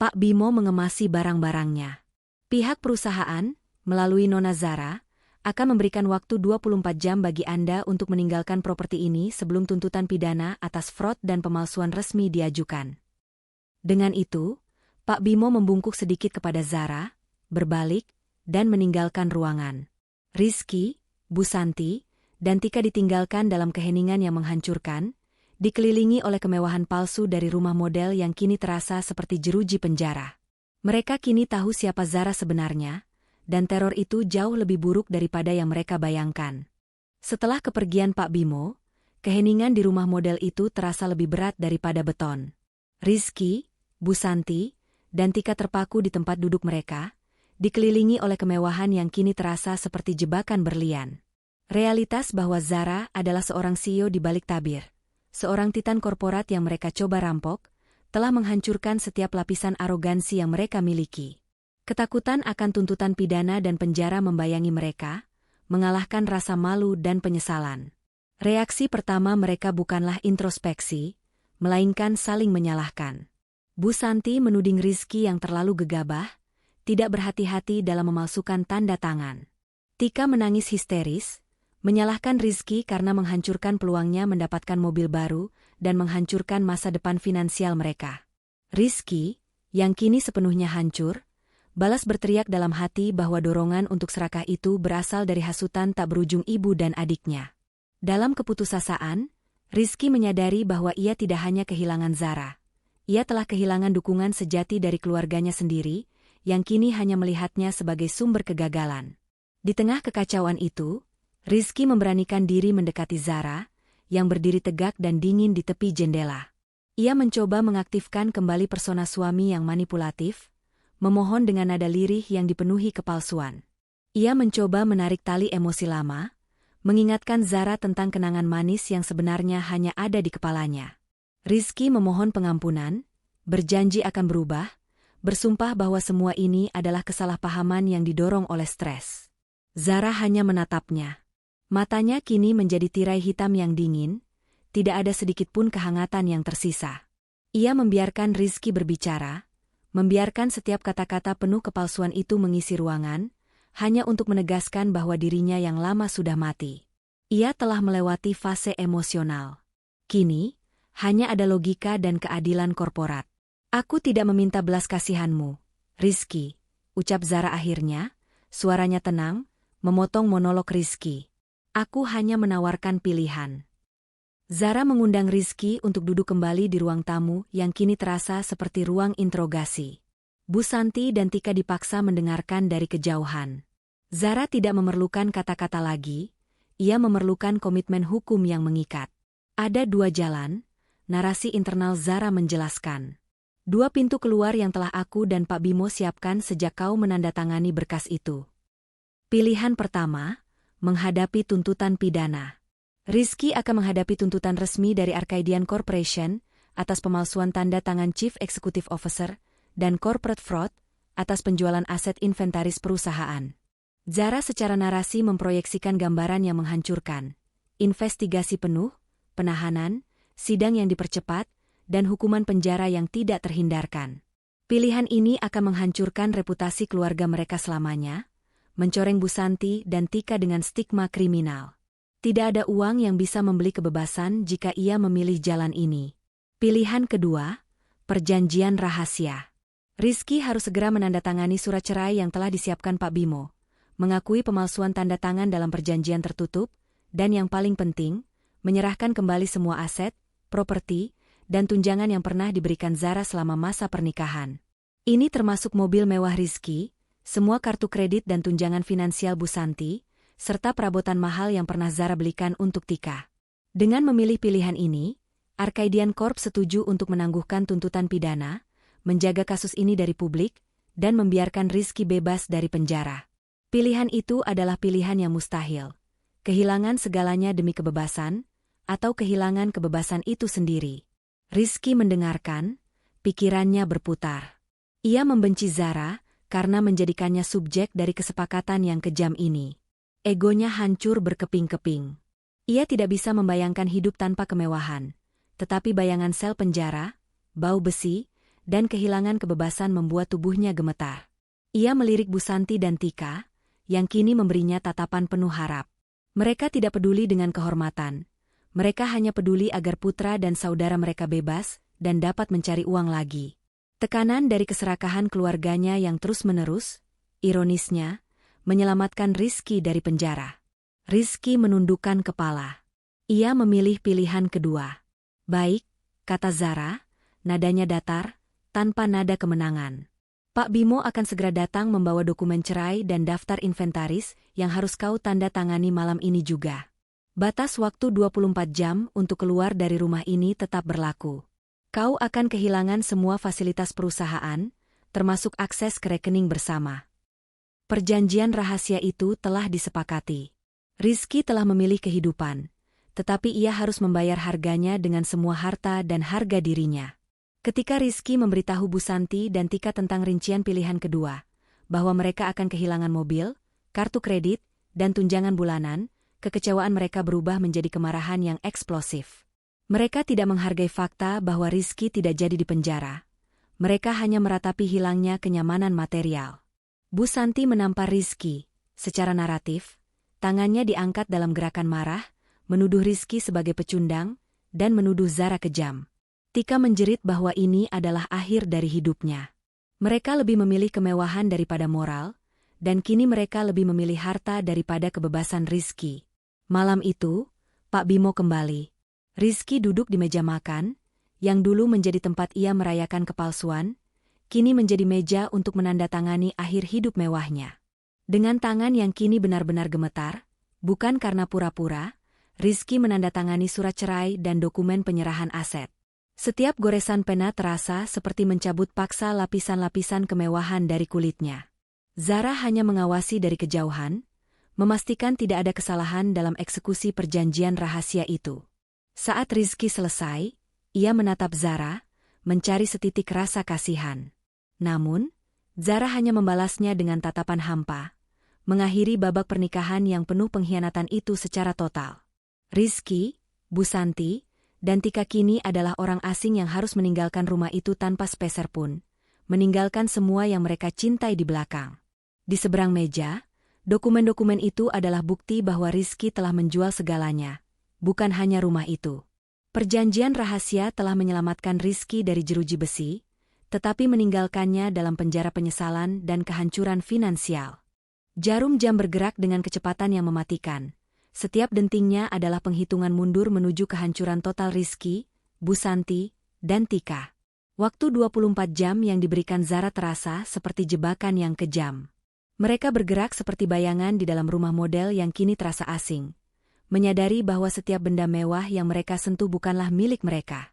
Pak Bimo mengemasi barang-barangnya. Pihak perusahaan, melalui Nona Zara, akan memberikan waktu 24 jam bagi Anda untuk meninggalkan properti ini sebelum tuntutan pidana atas fraud dan pemalsuan resmi diajukan. Dengan itu, Pak Bimo membungkuk sedikit kepada Zara, berbalik, dan meninggalkan ruangan. Rizky, Bu Santi, dan Tika ditinggalkan dalam keheningan yang menghancurkan, dikelilingi oleh kemewahan palsu dari rumah model yang kini terasa seperti jeruji penjara. Mereka kini tahu siapa Zara sebenarnya, dan teror itu jauh lebih buruk daripada yang mereka bayangkan. Setelah kepergian Pak Bimo, Keheningan di rumah model itu terasa lebih berat daripada beton. Rizky, Bu Santi, dan Tika terpaku di tempat duduk mereka, dikelilingi oleh kemewahan yang kini terasa seperti jebakan berlian. Realitas bahwa Zara adalah seorang CEO di balik tabir, seorang titan korporat yang mereka coba rampok, telah menghancurkan setiap lapisan arogansi yang mereka miliki. Ketakutan akan tuntutan pidana dan penjara membayangi mereka, mengalahkan rasa malu dan penyesalan. Reaksi pertama mereka bukanlah introspeksi, melainkan saling menyalahkan. Bu Santi menuding Rizky yang terlalu gegabah, tidak berhati-hati dalam memalsukan tanda tangan. Tika menangis histeris, menyalahkan Rizky karena menghancurkan peluangnya mendapatkan mobil baru dan menghancurkan masa depan finansial mereka. Rizky, yang kini sepenuhnya hancur, balas berteriak dalam hati bahwa dorongan untuk serakah itu berasal dari hasutan tak berujung ibu dan adiknya. Dalam keputusasaan, Rizky menyadari bahwa ia tidak hanya kehilangan Zara. Ia telah kehilangan dukungan sejati dari keluarganya sendiri, yang kini hanya melihatnya sebagai sumber kegagalan. Di tengah kekacauan itu, Rizky memberanikan diri mendekati Zara, yang berdiri tegak dan dingin di tepi jendela. Ia mencoba mengaktifkan kembali persona suami yang manipulatif, memohon dengan nada lirih yang dipenuhi kepalsuan. Ia mencoba menarik tali emosi lama, mengingatkan Zara tentang kenangan manis yang sebenarnya hanya ada di kepalanya. Rizky memohon pengampunan, berjanji akan berubah, bersumpah bahwa semua ini adalah kesalahpahaman yang didorong oleh stres. Zara hanya menatapnya. Matanya kini menjadi tirai hitam yang dingin, tidak ada sedikit pun kehangatan yang tersisa. Ia membiarkan Rizky berbicara, membiarkan setiap kata-kata penuh kepalsuan itu mengisi ruangan, hanya untuk menegaskan bahwa dirinya yang lama sudah mati. Ia telah melewati fase emosional. Kini, hanya ada logika dan keadilan korporat. Aku tidak meminta belas kasihanmu, Rizky, ucap Zara akhirnya, suaranya tenang, memotong monolog Rizky. Aku hanya menawarkan pilihan. Zara mengundang Rizky untuk duduk kembali di ruang tamu yang kini terasa seperti ruang interogasi. Bu Santi dan Tika dipaksa mendengarkan dari kejauhan. Zara tidak memerlukan kata-kata lagi, ia memerlukan komitmen hukum yang mengikat. Ada dua jalan, narasi internal Zara menjelaskan. Dua pintu keluar yang telah aku dan Pak Bimo siapkan sejak kau menandatangani berkas itu. Pilihan pertama, menghadapi tuntutan pidana. Rizky akan menghadapi tuntutan resmi dari Arcadian Corporation atas pemalsuan tanda tangan Chief Executive Officer dan Corporate Fraud atas penjualan aset inventaris perusahaan. Zara secara narasi memproyeksikan gambaran yang menghancurkan. Investigasi penuh, penahanan, sidang yang dipercepat, dan hukuman penjara yang tidak terhindarkan. Pilihan ini akan menghancurkan reputasi keluarga mereka selamanya, mencoreng Bu Santi dan Tika dengan stigma kriminal. Tidak ada uang yang bisa membeli kebebasan jika ia memilih jalan ini. Pilihan kedua, perjanjian rahasia. Rizky harus segera menandatangani surat cerai yang telah disiapkan Pak Bimo, mengakui pemalsuan tanda tangan dalam perjanjian tertutup, dan yang paling penting, menyerahkan kembali semua aset, properti, dan tunjangan yang pernah diberikan Zara selama masa pernikahan. Ini termasuk mobil mewah Rizky, semua kartu kredit dan tunjangan finansial Bu Santi, serta perabotan mahal yang pernah Zara belikan untuk Tika. Dengan memilih pilihan ini, Arcadian Corp setuju untuk menangguhkan tuntutan pidana, menjaga kasus ini dari publik, dan membiarkan Rizky bebas dari penjara. Pilihan itu adalah pilihan yang mustahil. Kehilangan segalanya demi kebebasan, atau kehilangan kebebasan itu sendiri. Rizky mendengarkan, pikirannya berputar. Ia membenci Zara, karena menjadikannya subjek dari kesepakatan yang kejam ini. Egonya hancur berkeping-keping. Ia tidak bisa membayangkan hidup tanpa kemewahan, tetapi bayangan sel penjara, bau besi, dan kehilangan kebebasan membuat tubuhnya gemetar. Ia melirik Bu Santi dan Tika, yang kini memberinya tatapan penuh harap. Mereka tidak peduli dengan kehormatan. Mereka hanya peduli agar putra dan saudara mereka bebas dan dapat mencari uang lagi. Tekanan dari keserakahan keluarganya yang terus-menerus, ironisnya, menyelamatkan Rizky dari penjara. Rizky menundukkan kepala. Ia memilih pilihan kedua. Baik, kata Zara, nadanya datar, tanpa nada kemenangan. Pak Bimo akan segera datang membawa dokumen cerai dan daftar inventaris yang harus kau tanda tangani malam ini juga. Batas waktu 24 jam untuk keluar dari rumah ini tetap berlaku. Kau akan kehilangan semua fasilitas perusahaan, termasuk akses ke rekening bersama. Perjanjian rahasia itu telah disepakati. Rizky telah memilih kehidupan, tetapi ia harus membayar harganya dengan semua harta dan harga dirinya. Ketika Rizky memberitahu Bu Santi dan Tika tentang rincian pilihan kedua, bahwa mereka akan kehilangan mobil, kartu kredit, dan tunjangan bulanan, kekecewaan mereka berubah menjadi kemarahan yang eksplosif. Mereka tidak menghargai fakta bahwa Rizky tidak jadi dipenjara. Mereka hanya meratapi hilangnya kenyamanan material. Bu Santi menampar Rizky. Secara naratif, tangannya diangkat dalam gerakan marah, menuduh Rizky sebagai pecundang, dan menuduh Zara kejam. Tika menjerit bahwa ini adalah akhir dari hidupnya. Mereka lebih memilih kemewahan daripada moral, dan kini mereka lebih memilih harta daripada kebebasan Rizky. Malam itu, Pak Bimo kembali. Rizky duduk di meja makan, yang dulu menjadi tempat ia merayakan kepalsuan, kini menjadi meja untuk menandatangani akhir hidup mewahnya. Dengan tangan yang kini benar-benar gemetar, bukan karena pura-pura, Rizky menandatangani surat cerai dan dokumen penyerahan aset. Setiap goresan pena terasa seperti mencabut paksa lapisan-lapisan kemewahan dari kulitnya. Zara hanya mengawasi dari kejauhan, memastikan tidak ada kesalahan dalam eksekusi perjanjian rahasia itu. Saat Rizky selesai, ia menatap Zara, mencari setitik rasa kasihan. Namun, Zara hanya membalasnya dengan tatapan hampa, mengakhiri babak pernikahan yang penuh pengkhianatan itu secara total. Rizky, Bu Santi, dan Tika kini adalah orang asing yang harus meninggalkan rumah itu tanpa sepeser pun, meninggalkan semua yang mereka cintai di belakang. Di seberang meja, dokumen-dokumen itu adalah bukti bahwa Rizky telah menjual segalanya. Bukan hanya rumah itu. Perjanjian rahasia telah menyelamatkan Rizky dari jeruji besi, tetapi meninggalkannya dalam penjara penyesalan dan kehancuran finansial. Jarum jam bergerak dengan kecepatan yang mematikan. Setiap dentingnya adalah penghitungan mundur menuju kehancuran total Rizky, Bu Santi, dan Tika. Waktu 24 jam yang diberikan Zara terasa seperti jebakan yang kejam. Mereka bergerak seperti bayangan di dalam rumah model yang kini terasa asing, menyadari bahwa setiap benda mewah yang mereka sentuh bukanlah milik mereka.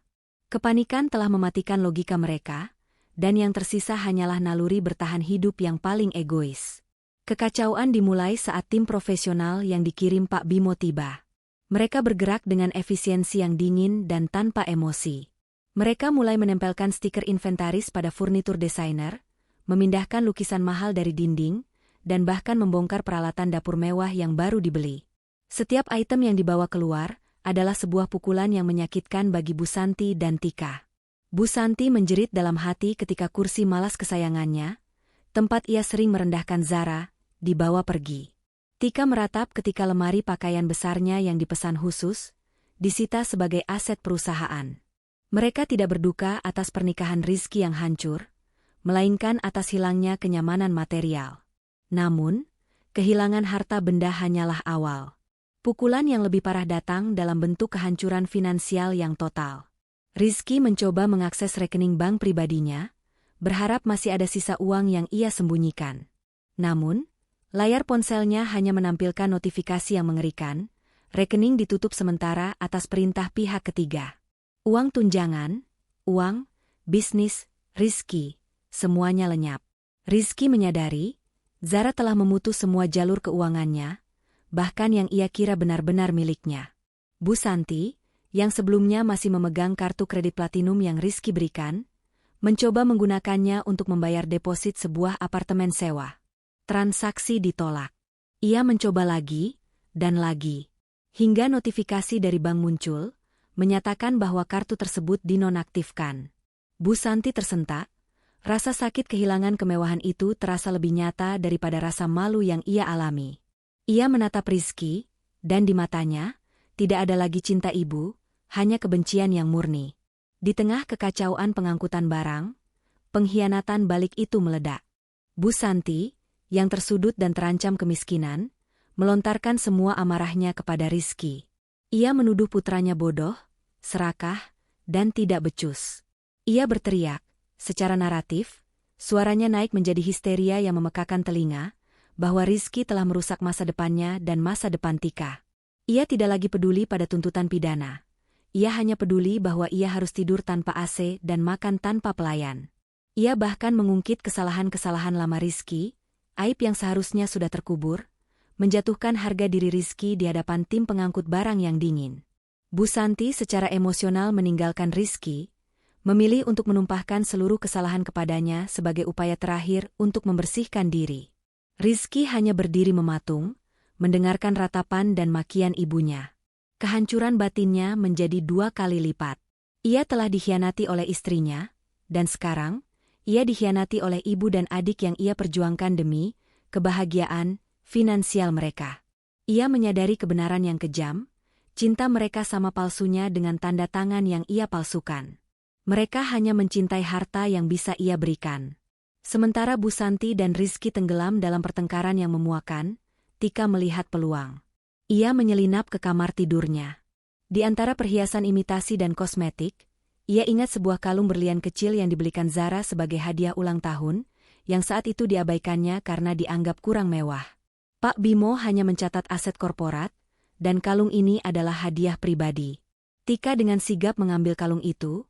Kepanikan telah mematikan logika mereka, dan yang tersisa hanyalah naluri bertahan hidup yang paling egois. Kekacauan dimulai saat tim profesional yang dikirim Pak Bimo tiba. Mereka bergerak dengan efisiensi yang dingin dan tanpa emosi. Mereka mulai menempelkan stiker inventaris pada furnitur desainer, memindahkan lukisan mahal dari dinding, dan bahkan membongkar peralatan dapur mewah yang baru dibeli. Setiap item yang dibawa keluar adalah sebuah pukulan yang menyakitkan bagi Bu Santi dan Tika. Bu Santi menjerit dalam hati ketika kursi malas kesayangannya, tempat ia sering merendahkan Zara, dibawa pergi. Tika meratap ketika lemari pakaian besarnya yang dipesan khusus, disita sebagai aset perusahaan. Mereka tidak berduka atas pernikahan Rizky yang hancur, melainkan atas hilangnya kenyamanan material. Namun, kehilangan harta benda hanyalah awal. Pukulan yang lebih parah datang dalam bentuk kehancuran finansial yang total. Rizky mencoba mengakses rekening bank pribadinya, berharap masih ada sisa uang yang ia sembunyikan. Namun, layar ponselnya hanya menampilkan notifikasi yang mengerikan, rekening ditutup sementara atas perintah pihak ketiga. Uang tunjangan, uang, bisnis, Rizky, semuanya lenyap. Rizky menyadari, Zara telah memutus semua jalur keuangannya, bahkan yang ia kira benar-benar miliknya. Bu Santi, yang sebelumnya masih memegang kartu kredit platinum yang Rizky berikan, mencoba menggunakannya untuk membayar deposit sebuah apartemen sewa. Transaksi ditolak. Ia mencoba lagi, dan lagi. Hingga notifikasi dari bank muncul, menyatakan bahwa kartu tersebut dinonaktifkan. Bu Santi tersentak, rasa sakit kehilangan kemewahan itu terasa lebih nyata daripada rasa malu yang ia alami. Ia menatap Rizky, dan di matanya, tidak ada lagi cinta ibu, hanya kebencian yang murni. Di tengah kekacauan pengangkutan barang, pengkhianatan balik itu meledak. Bu Santi, yang tersudut dan terancam kemiskinan, melontarkan semua amarahnya kepada Rizky. Ia menuduh putranya bodoh, serakah, dan tidak becus. Ia berteriak, secara naratif, suaranya naik menjadi histeria yang memekakan telinga, bahwa Rizky telah merusak masa depannya dan masa depan Tika. Ia tidak lagi peduli pada tuntutan pidana. Ia hanya peduli bahwa ia harus tidur tanpa AC dan makan tanpa pelayan. Ia bahkan mengungkit kesalahan-kesalahan lama Rizky, aib yang seharusnya sudah terkubur, menjatuhkan harga diri Rizky di hadapan tim pengangkut barang yang dingin. Bu Santi secara emosional meninggalkan Rizky, memilih untuk menumpahkan seluruh kesalahan kepadanya sebagai upaya terakhir untuk membersihkan diri. Rizky hanya berdiri mematung, mendengarkan ratapan dan makian ibunya. Kehancuran batinnya menjadi 2 kali lipat. Ia telah dikhianati oleh istrinya, dan sekarang, ia dikhianati oleh ibu dan adik yang ia perjuangkan demi kebahagiaan finansial mereka. Ia menyadari kebenaran yang kejam, cinta mereka sama palsunya dengan tanda tangan yang ia palsukan. Mereka hanya mencintai harta yang bisa ia berikan. Sementara Bu Santi dan Rizky tenggelam dalam pertengkaran yang memuakan, Tika melihat peluang. Ia menyelinap ke kamar tidurnya. Di antara perhiasan imitasi dan kosmetik, ia ingat sebuah kalung berlian kecil yang dibelikan Zara sebagai hadiah ulang tahun, yang saat itu diabaikannya karena dianggap kurang mewah. Pak Bimo hanya mencatat aset korporat, dan kalung ini adalah hadiah pribadi. Tika dengan sigap mengambil kalung itu,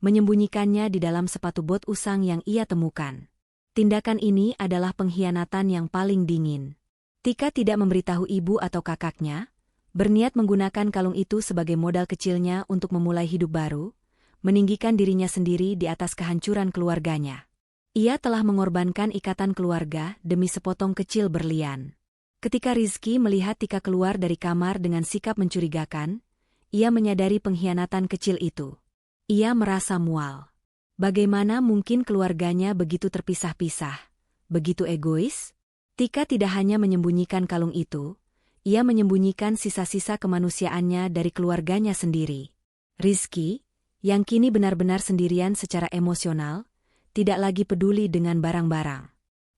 menyembunyikannya di dalam sepatu bot usang yang ia temukan. Tindakan ini adalah pengkhianatan yang paling dingin. Tika tidak memberitahu ibu atau kakaknya, berniat menggunakan kalung itu sebagai modal kecilnya untuk memulai hidup baru, meninggikan dirinya sendiri di atas kehancuran keluarganya. Ia telah mengorbankan ikatan keluarga demi sepotong kecil berlian. Ketika Rizky melihat Tika keluar dari kamar dengan sikap mencurigakan, ia menyadari pengkhianatan kecil itu. Ia merasa mual. Bagaimana mungkin keluarganya begitu terpisah-pisah, begitu egois? Tika tidak hanya menyembunyikan kalung itu, ia menyembunyikan sisa-sisa kemanusiaannya dari keluarganya sendiri. Rizky, yang kini benar-benar sendirian secara emosional, tidak lagi peduli dengan barang-barang.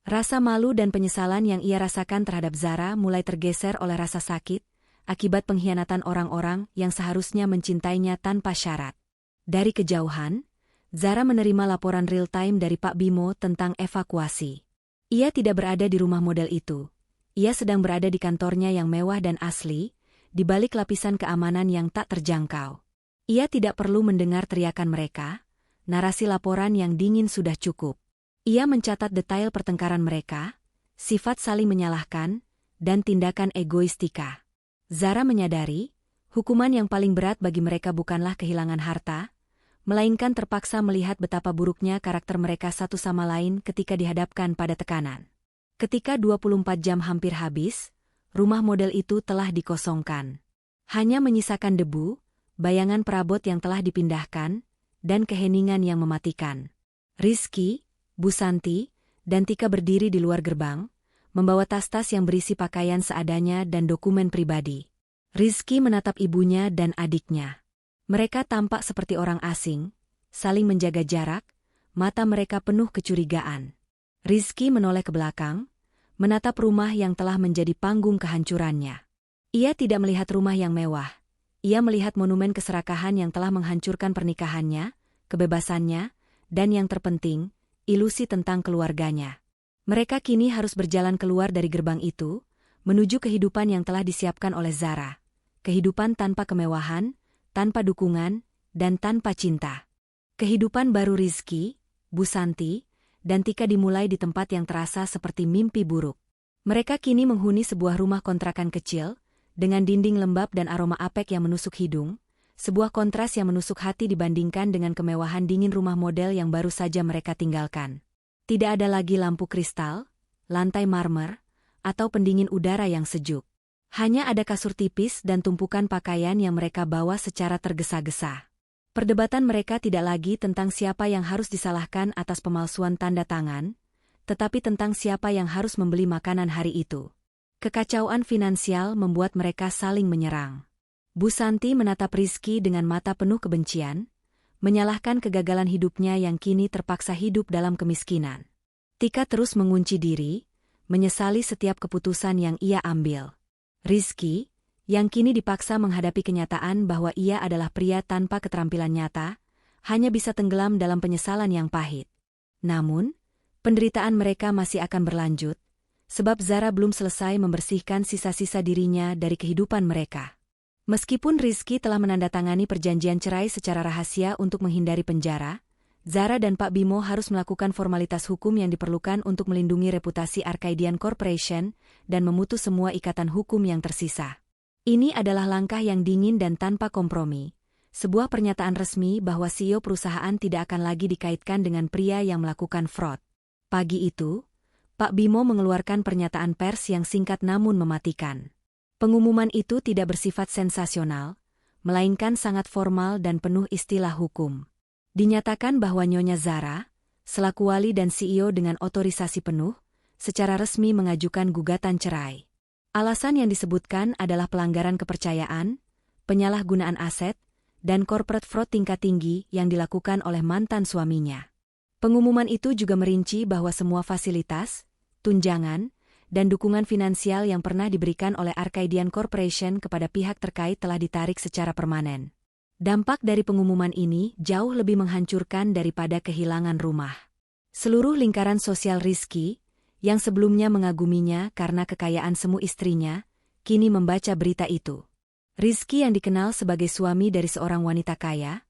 Rasa malu dan penyesalan yang ia rasakan terhadap Zara mulai tergeser oleh rasa sakit, akibat pengkhianatan orang-orang yang seharusnya mencintainya tanpa syarat. Dari kejauhan, Zara menerima laporan real-time dari Pak Bimo tentang evakuasi. Ia tidak berada di rumah model itu. Ia sedang berada di kantornya yang mewah dan asli, di balik lapisan keamanan yang tak terjangkau. Ia tidak perlu mendengar teriakan mereka, narasi laporan yang dingin sudah cukup. Ia mencatat detail pertengkaran mereka, sifat saling menyalahkan, dan tindakan egois Tika. Zara menyadari, hukuman yang paling berat bagi mereka bukanlah kehilangan harta, melainkan terpaksa melihat betapa buruknya karakter mereka satu sama lain ketika dihadapkan pada tekanan. Ketika 24 jam hampir habis, rumah model itu telah dikosongkan. Hanya menyisakan debu, bayangan perabot yang telah dipindahkan, dan keheningan yang mematikan. Rizky, Bu Santi, dan Tika berdiri di luar gerbang, membawa tas-tas yang berisi pakaian seadanya dan dokumen pribadi. Rizky menatap ibunya dan adiknya. Mereka tampak seperti orang asing, saling menjaga jarak, mata mereka penuh kecurigaan. Rizky menoleh ke belakang, menatap rumah yang telah menjadi panggung kehancurannya. Ia tidak melihat rumah yang mewah, ia melihat monumen keserakahan yang telah menghancurkan pernikahannya, kebebasannya, dan yang terpenting, ilusi tentang keluarganya. Mereka kini harus berjalan keluar dari gerbang itu, menuju kehidupan yang telah disiapkan oleh Zara. Kehidupan tanpa kemewahan, tanpa dukungan, dan tanpa cinta. Kehidupan baru Rizky, Bu Santi, dan Tika dimulai di tempat yang terasa seperti mimpi buruk. Mereka kini menghuni sebuah rumah kontrakan kecil, dengan dinding lembab dan aroma apek yang menusuk hidung, sebuah kontras yang menusuk hati dibandingkan dengan kemewahan dingin rumah model yang baru saja mereka tinggalkan. Tidak ada lagi lampu kristal, lantai marmer, atau pendingin udara yang sejuk. Hanya ada kasur tipis dan tumpukan pakaian yang mereka bawa secara tergesa-gesa. Perdebatan mereka tidak lagi tentang siapa yang harus disalahkan atas pemalsuan tanda tangan, tetapi tentang siapa yang harus membeli makanan hari itu. Kekacauan finansial membuat mereka saling menyerang. Bu Santi menatap Rizky dengan mata penuh kebencian, menyalahkan kegagalan hidupnya yang kini terpaksa hidup dalam kemiskinan. Tika terus mengunci diri, menyesali setiap keputusan yang ia ambil. Rizky, yang kini dipaksa menghadapi kenyataan bahwa ia adalah pria tanpa keterampilan nyata, hanya bisa tenggelam dalam penyesalan yang pahit. Namun, penderitaan mereka masih akan berlanjut, sebab Zara belum selesai membersihkan sisa-sisa dirinya dari kehidupan mereka. Meskipun Rizky telah menandatangani perjanjian cerai secara rahasia untuk menghindari penjara, Zara dan Pak Bimo harus melakukan formalitas hukum yang diperlukan untuk melindungi reputasi Arcadian Corporation dan memutus semua ikatan hukum yang tersisa. Ini adalah langkah yang dingin dan tanpa kompromi, sebuah pernyataan resmi bahwa CEO perusahaan tidak akan lagi dikaitkan dengan pria yang melakukan fraud. Pagi itu, Pak Bimo mengeluarkan pernyataan pers yang singkat namun mematikan. Pengumuman itu tidak bersifat sensasional, melainkan sangat formal dan penuh istilah hukum. Dinyatakan bahwa Nyonya Zara, selaku wali dan CEO dengan otorisasi penuh, secara resmi mengajukan gugatan cerai. Alasan yang disebutkan adalah pelanggaran kepercayaan, penyalahgunaan aset, dan corporate fraud tingkat tinggi yang dilakukan oleh mantan suaminya. Pengumuman itu juga merinci bahwa semua fasilitas, tunjangan, dan dukungan finansial yang pernah diberikan oleh Arcadian Corporation kepada pihak terkait telah ditarik secara permanen. Dampak dari pengumuman ini jauh lebih menghancurkan daripada kehilangan rumah. Seluruh lingkaran sosial Rizky, yang sebelumnya mengaguminya karena kekayaan semu istrinya, kini membaca berita itu. Rizky yang dikenal sebagai suami dari seorang wanita kaya,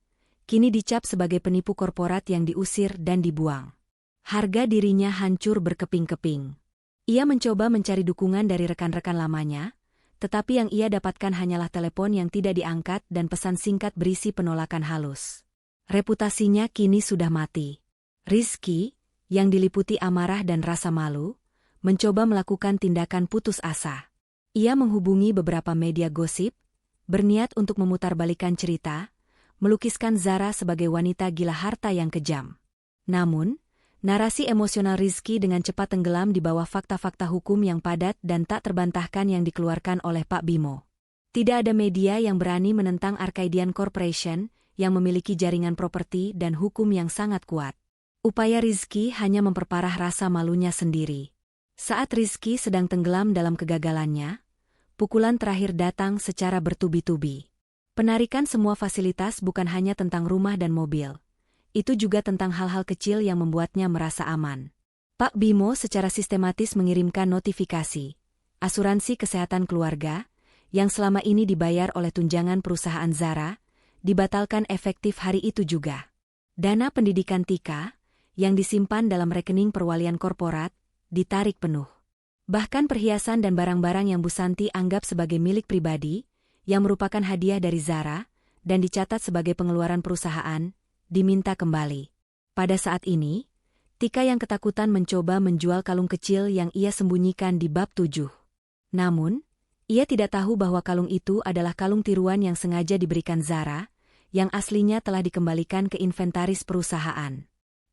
kini dicap sebagai penipu korporat yang diusir dan dibuang. Harga dirinya hancur berkeping-keping. Ia mencoba mencari dukungan dari rekan-rekan lamanya, tetapi yang ia dapatkan hanyalah telepon yang tidak diangkat dan pesan singkat berisi penolakan halus. Reputasinya kini sudah mati. Rizky, yang diliputi amarah dan rasa malu, mencoba melakukan tindakan putus asa. Ia menghubungi beberapa media gosip, berniat untuk memutarbalikkan cerita, melukiskan Zara sebagai wanita gila harta yang kejam. Namun, narasi emosional Rizky dengan cepat tenggelam di bawah fakta-fakta hukum yang padat dan tak terbantahkan yang dikeluarkan oleh Pak Bimo. Tidak ada media yang berani menentang Arcadian Corporation yang memiliki jaringan properti dan hukum yang sangat kuat. Upaya Rizky hanya memperparah rasa malunya sendiri. Saat Rizky sedang tenggelam dalam kegagalannya, pukulan terakhir datang secara bertubi-tubi. Penarikan semua fasilitas bukan hanya tentang rumah dan mobil. Itu juga tentang hal-hal kecil yang membuatnya merasa aman. Pak Bimo secara sistematis mengirimkan notifikasi, asuransi kesehatan keluarga, yang selama ini dibayar oleh tunjangan perusahaan Zara, dibatalkan efektif hari itu juga. Dana pendidikan Tika, yang disimpan dalam rekening perwalian korporat, ditarik penuh. Bahkan perhiasan dan barang-barang yang Bu Santi anggap sebagai milik pribadi, yang merupakan hadiah dari Zara, dan dicatat sebagai pengeluaran perusahaan, diminta kembali. Pada saat ini, Tika yang ketakutan mencoba menjual kalung kecil yang ia sembunyikan di bab 7. Namun, ia tidak tahu bahwa kalung itu adalah kalung tiruan yang sengaja diberikan Zara, yang aslinya telah dikembalikan ke inventaris perusahaan.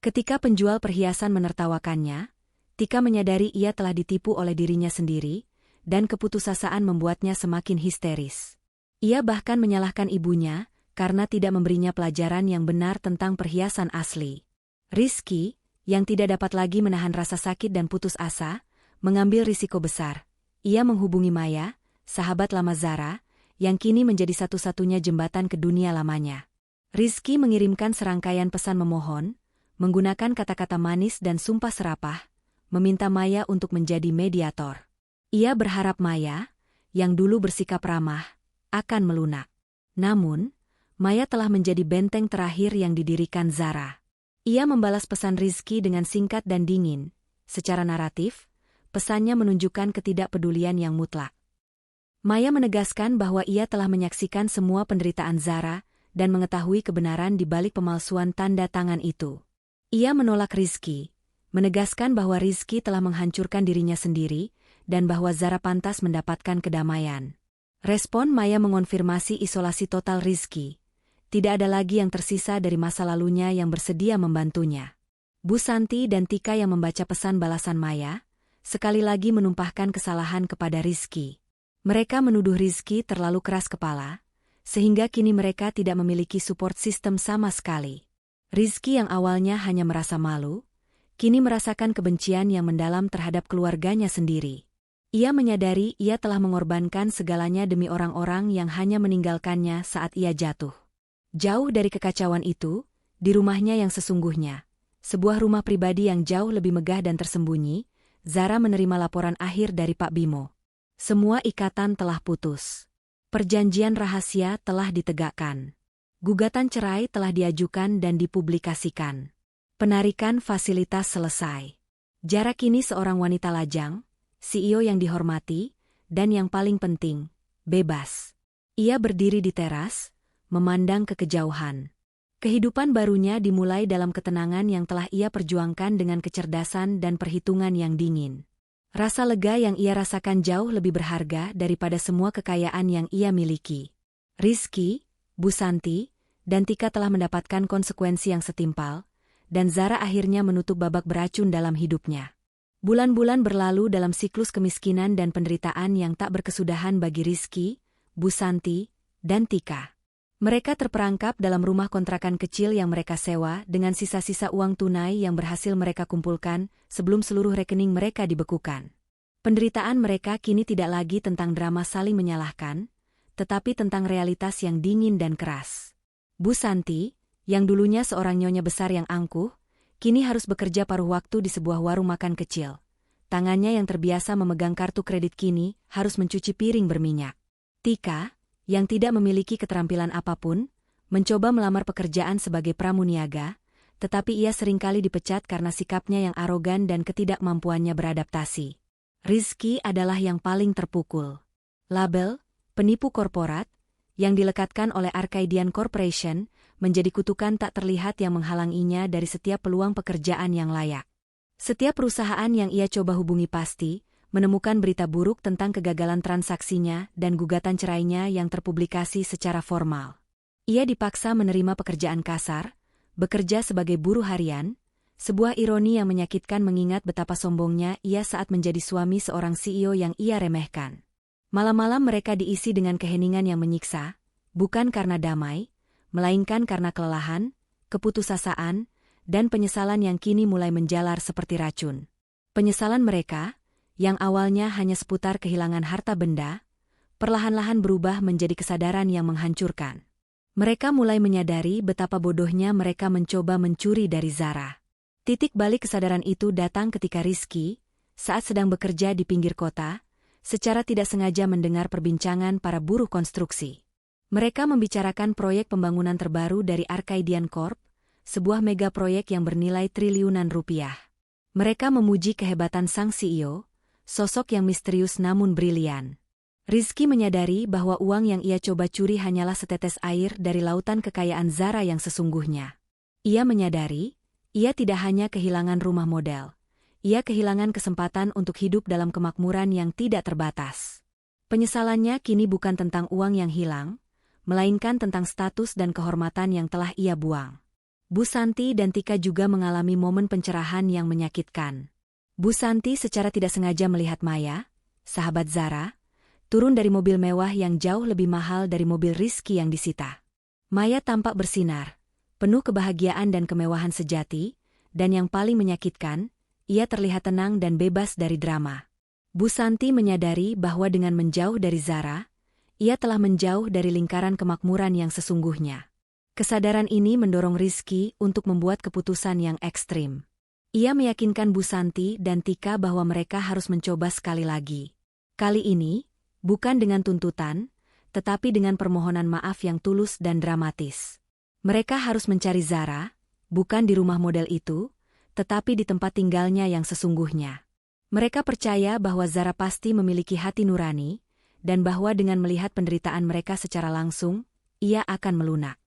Ketika penjual perhiasan menertawakannya, Tika menyadari ia telah ditipu oleh dirinya sendiri, dan keputusasaan membuatnya semakin histeris. Ia bahkan menyalahkan ibunya, karena tidak memberinya pelajaran yang benar tentang perhiasan asli. Rizky, yang tidak dapat lagi menahan rasa sakit dan putus asa, mengambil risiko besar. Ia menghubungi Maya, sahabat lama Zara, yang kini menjadi satu-satunya jembatan ke dunia lamanya. Rizky mengirimkan serangkaian pesan memohon, menggunakan kata-kata manis dan sumpah serapah, meminta Maya untuk menjadi mediator. Ia berharap Maya, yang dulu bersikap ramah, akan melunak. Namun, Maya telah menjadi benteng terakhir yang didirikan Zara. Ia membalas pesan Rizky dengan singkat dan dingin. Secara naratif, pesannya menunjukkan ketidakpedulian yang mutlak. Maya menegaskan bahwa ia telah menyaksikan semua penderitaan Zara dan mengetahui kebenaran di balik pemalsuan tanda tangan itu. Ia menolak Rizky, menegaskan bahwa Rizky telah menghancurkan dirinya sendiri dan bahwa Zara pantas mendapatkan kedamaian. Respon Maya mengonfirmasi isolasi total Rizky. Tidak ada lagi yang tersisa dari masa lalunya yang bersedia membantunya. Bu Santi dan Tika yang membaca pesan balasan Maya, sekali lagi menumpahkan kesalahan kepada Rizky. Mereka menuduh Rizky terlalu keras kepala, sehingga kini mereka tidak memiliki support system sama sekali. Rizky yang awalnya hanya merasa malu, kini merasakan kebencian yang mendalam terhadap keluarganya sendiri. Ia menyadari ia telah mengorbankan segalanya demi orang-orang yang hanya meninggalkannya saat ia jatuh. Jauh dari kekacauan itu, di rumahnya yang sesungguhnya, sebuah rumah pribadi yang jauh lebih megah dan tersembunyi, Zara menerima laporan akhir dari Pak Bimo. Semua ikatan telah putus. Perjanjian rahasia telah ditegakkan. Gugatan cerai telah diajukan dan dipublikasikan. Penarikan fasilitas selesai. Zara kini seorang wanita lajang, CEO yang dihormati, dan yang paling penting, bebas. Ia berdiri di teras, memandang ke kejauhan. Kehidupan barunya dimulai dalam ketenangan yang telah ia perjuangkan dengan kecerdasan dan perhitungan yang dingin. Rasa lega yang ia rasakan jauh lebih berharga daripada semua kekayaan yang ia miliki. Rizky, Bu Santi, dan Tika telah mendapatkan konsekuensi yang setimpal, dan Zara akhirnya menutup babak beracun dalam hidupnya. Bulan-bulan berlalu dalam siklus kemiskinan dan penderitaan yang tak berkesudahan bagi Rizky, Bu Santi, dan Tika. Mereka terperangkap dalam rumah kontrakan kecil yang mereka sewa dengan sisa-sisa uang tunai yang berhasil mereka kumpulkan sebelum seluruh rekening mereka dibekukan. Penderitaan mereka kini tidak lagi tentang drama saling menyalahkan, tetapi tentang realitas yang dingin dan keras. Bu Santi, yang dulunya seorang nyonya besar yang angkuh, kini harus bekerja paruh waktu di sebuah warung makan kecil. Tangannya yang terbiasa memegang kartu kredit kini harus mencuci piring berminyak. Tika, yang tidak memiliki keterampilan apapun, mencoba melamar pekerjaan sebagai pramuniaga, tetapi ia seringkali dipecat karena sikapnya yang arogan dan ketidakmampuannya beradaptasi. Rizky adalah yang paling terpukul. Label, penipu korporat, yang dilekatkan oleh Arcadian Corporation, menjadi kutukan tak terlihat yang menghalanginya dari setiap peluang pekerjaan yang layak. Setiap perusahaan yang ia coba hubungi pasti menemukan berita buruk tentang kegagalan transaksinya dan gugatan cerainya yang terpublikasi secara formal. Ia dipaksa menerima pekerjaan kasar, bekerja sebagai buruh harian, sebuah ironi yang menyakitkan mengingat betapa sombongnya ia saat menjadi suami seorang CEO yang ia remehkan. Malam-malam mereka diisi dengan keheningan yang menyiksa, bukan karena damai, melainkan karena kelelahan, keputusasaan, dan penyesalan yang kini mulai menjalar seperti racun. Penyesalan mereka, yang awalnya hanya seputar kehilangan harta benda, perlahan-lahan berubah menjadi kesadaran yang menghancurkan. Mereka mulai menyadari betapa bodohnya mereka mencoba mencuri dari Zara. Titik balik kesadaran itu datang ketika Rizky, saat sedang bekerja di pinggir kota, secara tidak sengaja mendengar perbincangan para buruh konstruksi. Mereka membicarakan proyek pembangunan terbaru dari Arcadian Corp, sebuah mega proyek yang bernilai triliunan rupiah. Mereka memuji kehebatan sang CEO, sosok yang misterius namun brilian. Rizky menyadari bahwa uang yang ia coba curi hanyalah setetes air dari lautan kekayaan Zara yang sesungguhnya. Ia menyadari, ia tidak hanya kehilangan rumah model. Ia kehilangan kesempatan untuk hidup dalam kemakmuran yang tidak terbatas. Penyesalannya kini bukan tentang uang yang hilang, melainkan tentang status dan kehormatan yang telah ia buang. Bu Santi dan Tika juga mengalami momen pencerahan yang menyakitkan. Bu Santi secara tidak sengaja melihat Maya, sahabat Zara, turun dari mobil mewah yang jauh lebih mahal dari mobil Rizky yang disita. Maya tampak bersinar, penuh kebahagiaan dan kemewahan sejati, dan yang paling menyakitkan, ia terlihat tenang dan bebas dari drama. Bu Santi menyadari bahwa dengan menjauh dari Zara, ia telah menjauh dari lingkaran kemakmuran yang sesungguhnya. Kesadaran ini mendorong Rizky untuk membuat keputusan yang ekstrim. Ia meyakinkan Bu Santi dan Tika bahwa mereka harus mencoba sekali lagi. Kali ini, bukan dengan tuntutan, tetapi dengan permohonan maaf yang tulus dan dramatis. Mereka harus mencari Zara, bukan di rumah model itu, tetapi di tempat tinggalnya yang sesungguhnya. Mereka percaya bahwa Zara pasti memiliki hati nurani, dan bahwa dengan melihat penderitaan mereka secara langsung, ia akan melunak.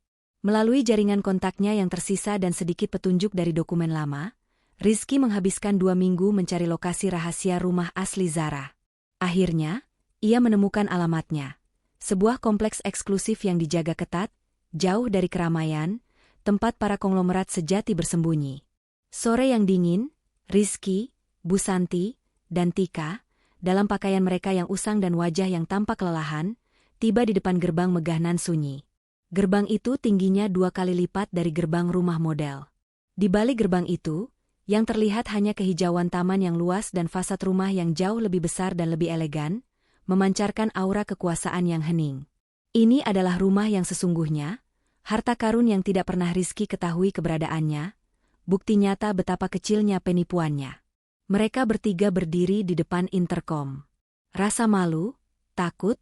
Melalui jaringan kontaknya yang tersisa dan sedikit petunjuk dari dokumen lama, Rizky menghabiskan 2 minggu mencari lokasi rahasia rumah asli Zara. Akhirnya, ia menemukan alamatnya. Sebuah kompleks eksklusif yang dijaga ketat, jauh dari keramaian, tempat para konglomerat sejati bersembunyi. Sore yang dingin, Rizky, Bu Santi, dan Tika, dalam pakaian mereka yang usang dan wajah yang tampak kelelahan, tiba di depan gerbang megah nan sunyi. Gerbang itu tingginya 2 kali lipat dari gerbang rumah model. Di balik gerbang itu, yang terlihat hanya kehijauan taman yang luas dan fasad rumah yang jauh lebih besar dan lebih elegan, memancarkan aura kekuasaan yang hening. Ini adalah rumah yang sesungguhnya, harta karun yang tidak pernah Rizky ketahui keberadaannya, bukti nyata betapa kecilnya penipuannya. Mereka bertiga berdiri di depan interkom. Rasa malu, takut,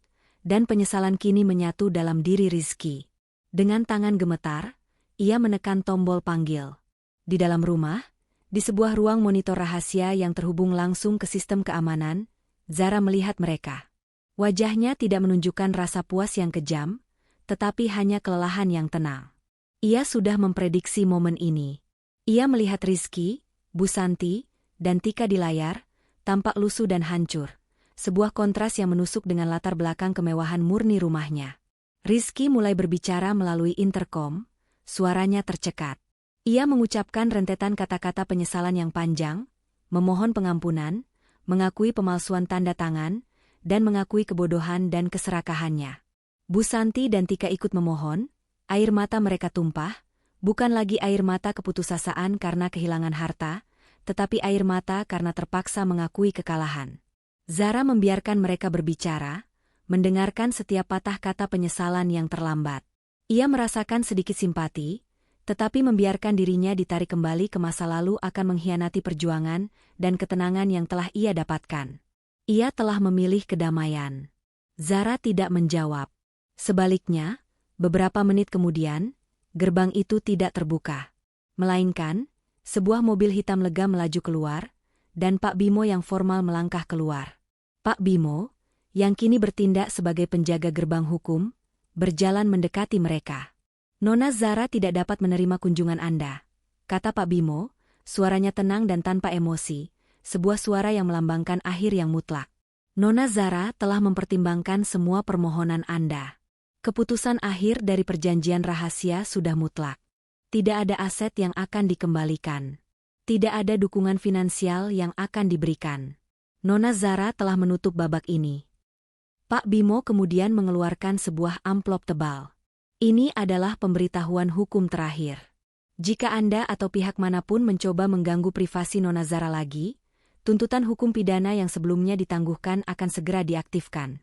dan penyesalan kini menyatu dalam diri Rizky. Dengan tangan gemetar, ia menekan tombol panggil. Di dalam rumah, di sebuah ruang monitor rahasia yang terhubung langsung ke sistem keamanan, Zara melihat mereka. Wajahnya tidak menunjukkan rasa puas yang kejam, tetapi hanya kelelahan yang tenang. Ia sudah memprediksi momen ini. Ia melihat Rizky, Bu Santi, dan Tika di layar, tampak lusuh dan hancur. Sebuah kontras yang menusuk dengan latar belakang kemewahan murni rumahnya. Rizky mulai berbicara melalui interkom, suaranya tercekat. Ia mengucapkan rentetan kata-kata penyesalan yang panjang, memohon pengampunan, mengakui pemalsuan tanda tangan, dan mengakui kebodohan dan keserakahannya. Bu Santi dan Tika ikut memohon, air mata mereka tumpah, bukan lagi air mata keputusasaan karena kehilangan harta, tetapi air mata karena terpaksa mengakui kekalahan. Zara membiarkan mereka berbicara, mendengarkan setiap patah kata penyesalan yang terlambat. Ia merasakan sedikit simpati, tetapi membiarkan dirinya ditarik kembali ke masa lalu akan mengkhianati perjuangan dan ketenangan yang telah ia dapatkan. Ia telah memilih kedamaian. Zara tidak menjawab. Sebaliknya, beberapa menit kemudian, gerbang itu tidak terbuka. Melainkan, sebuah mobil hitam lega melaju keluar, dan Pak Bimo yang formal melangkah keluar. Pak Bimo, yang kini bertindak sebagai penjaga gerbang hukum, berjalan mendekati mereka. Nona Zara tidak dapat menerima kunjungan Anda, kata Pak Bimo, suaranya tenang dan tanpa emosi, sebuah suara yang melambangkan akhir yang mutlak. Nona Zara telah mempertimbangkan semua permohonan Anda. Keputusan akhir dari perjanjian rahasia sudah mutlak. Tidak ada aset yang akan dikembalikan. Tidak ada dukungan finansial yang akan diberikan. Nona Zara telah menutup babak ini. Pak Bimo kemudian mengeluarkan sebuah amplop tebal. Ini adalah pemberitahuan hukum terakhir. Jika Anda atau pihak manapun mencoba mengganggu privasi Nona Zara lagi, tuntutan hukum pidana yang sebelumnya ditangguhkan akan segera diaktifkan.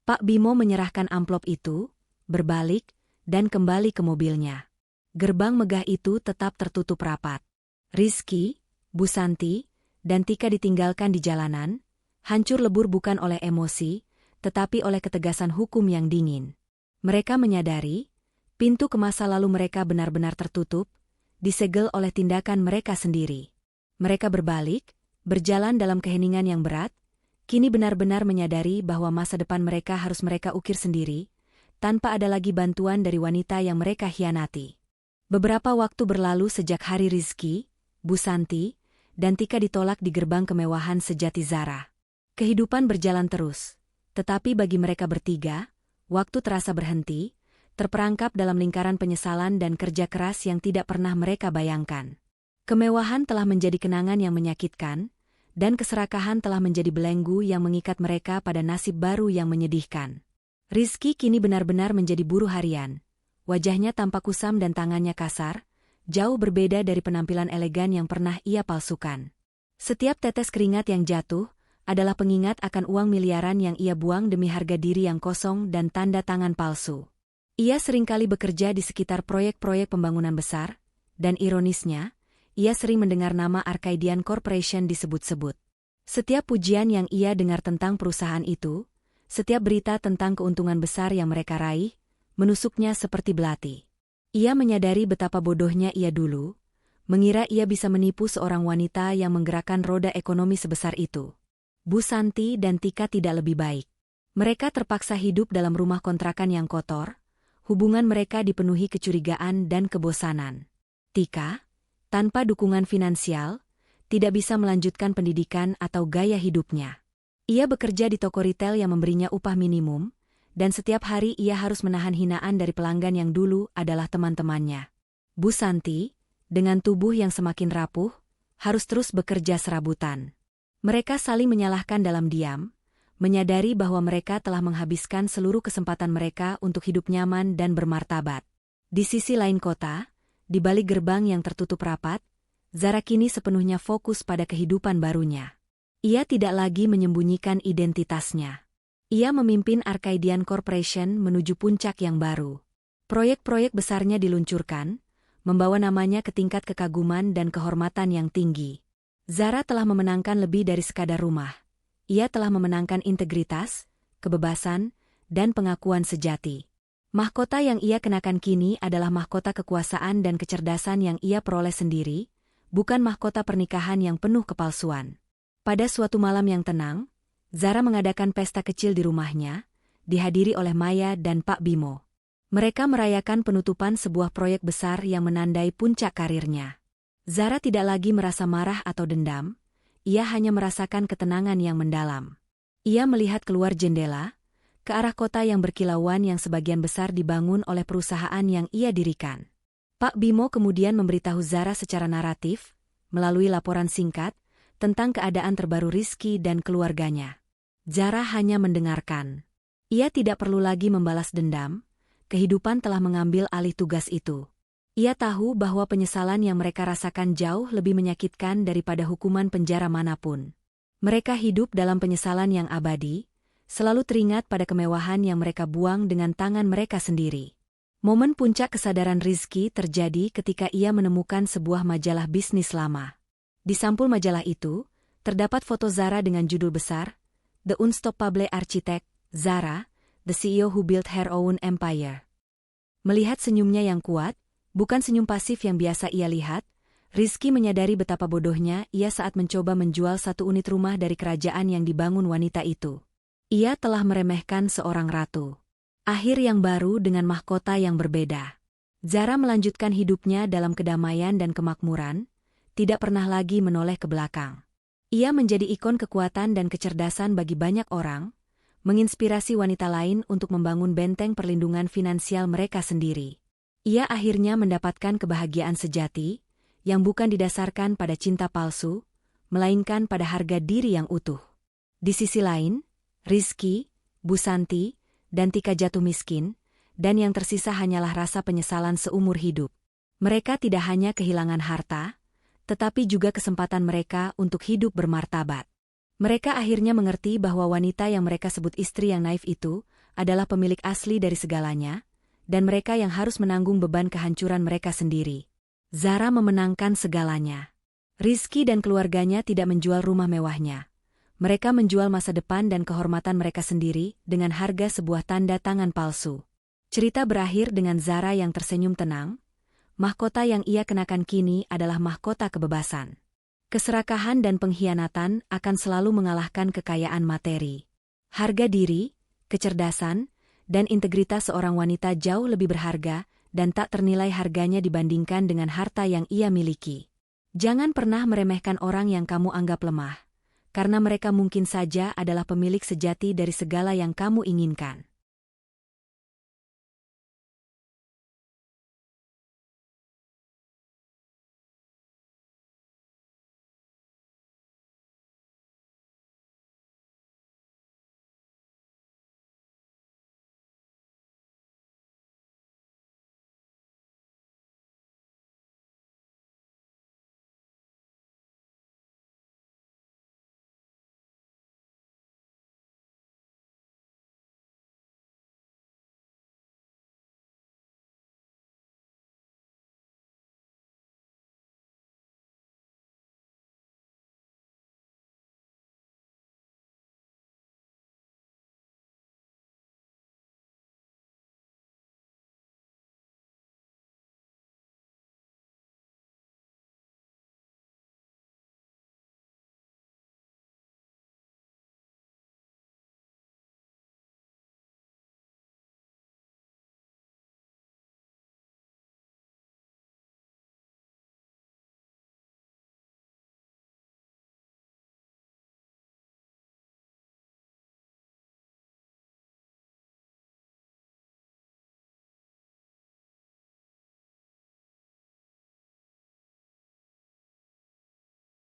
Pak Bimo menyerahkan amplop itu, berbalik, dan kembali ke mobilnya. Gerbang megah itu tetap tertutup rapat. Rizky, Bu Santi, dan Tika ditinggalkan di jalanan, hancur lebur bukan oleh emosi, tetapi oleh ketegasan hukum yang dingin. Mereka menyadari, pintu ke masa lalu mereka benar-benar tertutup, disegel oleh tindakan mereka sendiri. Mereka berbalik, berjalan dalam keheningan yang berat, kini benar-benar menyadari bahwa masa depan mereka harus mereka ukir sendiri, tanpa ada lagi bantuan dari wanita yang mereka khianati. Beberapa waktu berlalu sejak hari Rizky, Bu Santi, dan Tika ditolak di gerbang kemewahan sejati Zara. Kehidupan berjalan terus, tetapi bagi mereka bertiga, waktu terasa berhenti, terperangkap dalam lingkaran penyesalan dan kerja keras yang tidak pernah mereka bayangkan. Kemewahan telah menjadi kenangan yang menyakitkan, dan keserakahan telah menjadi belenggu yang mengikat mereka pada nasib baru yang menyedihkan. Rizky kini benar-benar menjadi buruh harian. Wajahnya tampak kusam dan tangannya kasar, jauh berbeda dari penampilan elegan yang pernah ia palsukan. Setiap tetes keringat yang jatuh adalah pengingat akan uang miliaran yang ia buang demi harga diri yang kosong dan tanda tangan palsu. Ia seringkali bekerja di sekitar proyek-proyek pembangunan besar, dan ironisnya, ia sering mendengar nama Arcadian Corporation disebut-sebut. Setiap pujian yang ia dengar tentang perusahaan itu, setiap berita tentang keuntungan besar yang mereka raih, menusuknya seperti belati. Ia menyadari betapa bodohnya ia dulu, mengira ia bisa menipu seorang wanita yang menggerakkan roda ekonomi sebesar itu. Bu Santi dan Tika tidak lebih baik. Mereka terpaksa hidup dalam rumah kontrakan yang kotor, hubungan mereka dipenuhi kecurigaan dan kebosanan. Tika, tanpa dukungan finansial, tidak bisa melanjutkan pendidikan atau gaya hidupnya. Ia bekerja di toko retail yang memberinya upah minimum, dan setiap hari ia harus menahan hinaan dari pelanggan yang dulu adalah teman-temannya. Bu Santi, dengan tubuh yang semakin rapuh, harus terus bekerja serabutan. Mereka saling menyalahkan dalam diam, menyadari bahwa mereka telah menghabiskan seluruh kesempatan mereka untuk hidup nyaman dan bermartabat. Di sisi lain kota, di balik gerbang yang tertutup rapat, Zara kini sepenuhnya fokus pada kehidupan barunya. Ia tidak lagi menyembunyikan identitasnya. Ia memimpin Arcadian Corporation menuju puncak yang baru. Proyek-proyek besarnya diluncurkan, membawa namanya ke tingkat kekaguman dan kehormatan yang tinggi. Zara telah memenangkan lebih dari sekadar rumah. Ia telah memenangkan integritas, kebebasan, dan pengakuan sejati. Mahkota yang ia kenakan kini adalah mahkota kekuasaan dan kecerdasan yang ia peroleh sendiri, bukan mahkota pernikahan yang penuh kepalsuan. Pada suatu malam yang tenang, Zara mengadakan pesta kecil di rumahnya, dihadiri oleh Maya dan Pak Bimo. Mereka merayakan penutupan sebuah proyek besar yang menandai puncak karirnya. Zara tidak lagi merasa marah atau dendam, ia hanya merasakan ketenangan yang mendalam. Ia melihat keluar jendela, ke arah kota yang berkilauan yang sebagian besar dibangun oleh perusahaan yang ia dirikan. Pak Bimo kemudian memberitahu Zara secara naratif, melalui laporan singkat, tentang keadaan terbaru Rizky dan keluarganya. Zara hanya mendengarkan. Ia tidak perlu lagi membalas dendam, kehidupan telah mengambil alih tugas itu. Ia tahu bahwa penyesalan yang mereka rasakan jauh lebih menyakitkan daripada hukuman penjara manapun. Mereka hidup dalam penyesalan yang abadi, selalu teringat pada kemewahan yang mereka buang dengan tangan mereka sendiri. Momen puncak kesadaran Rizky terjadi ketika ia menemukan sebuah majalah bisnis lama. Di sampul majalah itu, terdapat foto Zara dengan judul besar, The Unstoppable Architect, Zara, the CEO who built her own empire. Melihat senyumnya yang kuat, bukan senyum pasif yang biasa ia lihat, Rizky menyadari betapa bodohnya ia saat mencoba menjual satu unit rumah dari kerajaan yang dibangun wanita itu. Ia telah meremehkan seorang ratu. Akhir yang baru dengan mahkota yang berbeda. Zara melanjutkan hidupnya dalam kedamaian dan kemakmuran, tidak pernah lagi menoleh ke belakang. Ia menjadi ikon kekuatan dan kecerdasan bagi banyak orang, menginspirasi wanita lain untuk membangun benteng perlindungan finansial mereka sendiri. Ia akhirnya mendapatkan kebahagiaan sejati, yang bukan didasarkan pada cinta palsu, melainkan pada harga diri yang utuh. Di sisi lain, Rizky, Bu Santi, dan Tika jatuh miskin, dan yang tersisa hanyalah rasa penyesalan seumur hidup. Mereka tidak hanya kehilangan harta, tetapi juga kesempatan mereka untuk hidup bermartabat. Mereka akhirnya mengerti bahwa wanita yang mereka sebut istri yang naif itu adalah pemilik asli dari segalanya, dan mereka yang harus menanggung beban kehancuran mereka sendiri. Zara memenangkan segalanya. Rizky dan keluarganya tidak menjual rumah mewahnya. Mereka menjual masa depan dan kehormatan mereka sendiri dengan harga sebuah tanda tangan palsu. Cerita berakhir dengan Zara yang tersenyum tenang. Mahkota yang ia kenakan kini adalah mahkota kebebasan. Keserakahan dan pengkhianatan akan selalu mengalahkan kekayaan materi. Harga diri, kecerdasan, dan integritas seorang wanita jauh lebih berharga dan tak ternilai harganya dibandingkan dengan harta yang ia miliki. Jangan pernah meremehkan orang yang kamu anggap lemah, karena mereka mungkin saja adalah pemilik sejati dari segala yang kamu inginkan.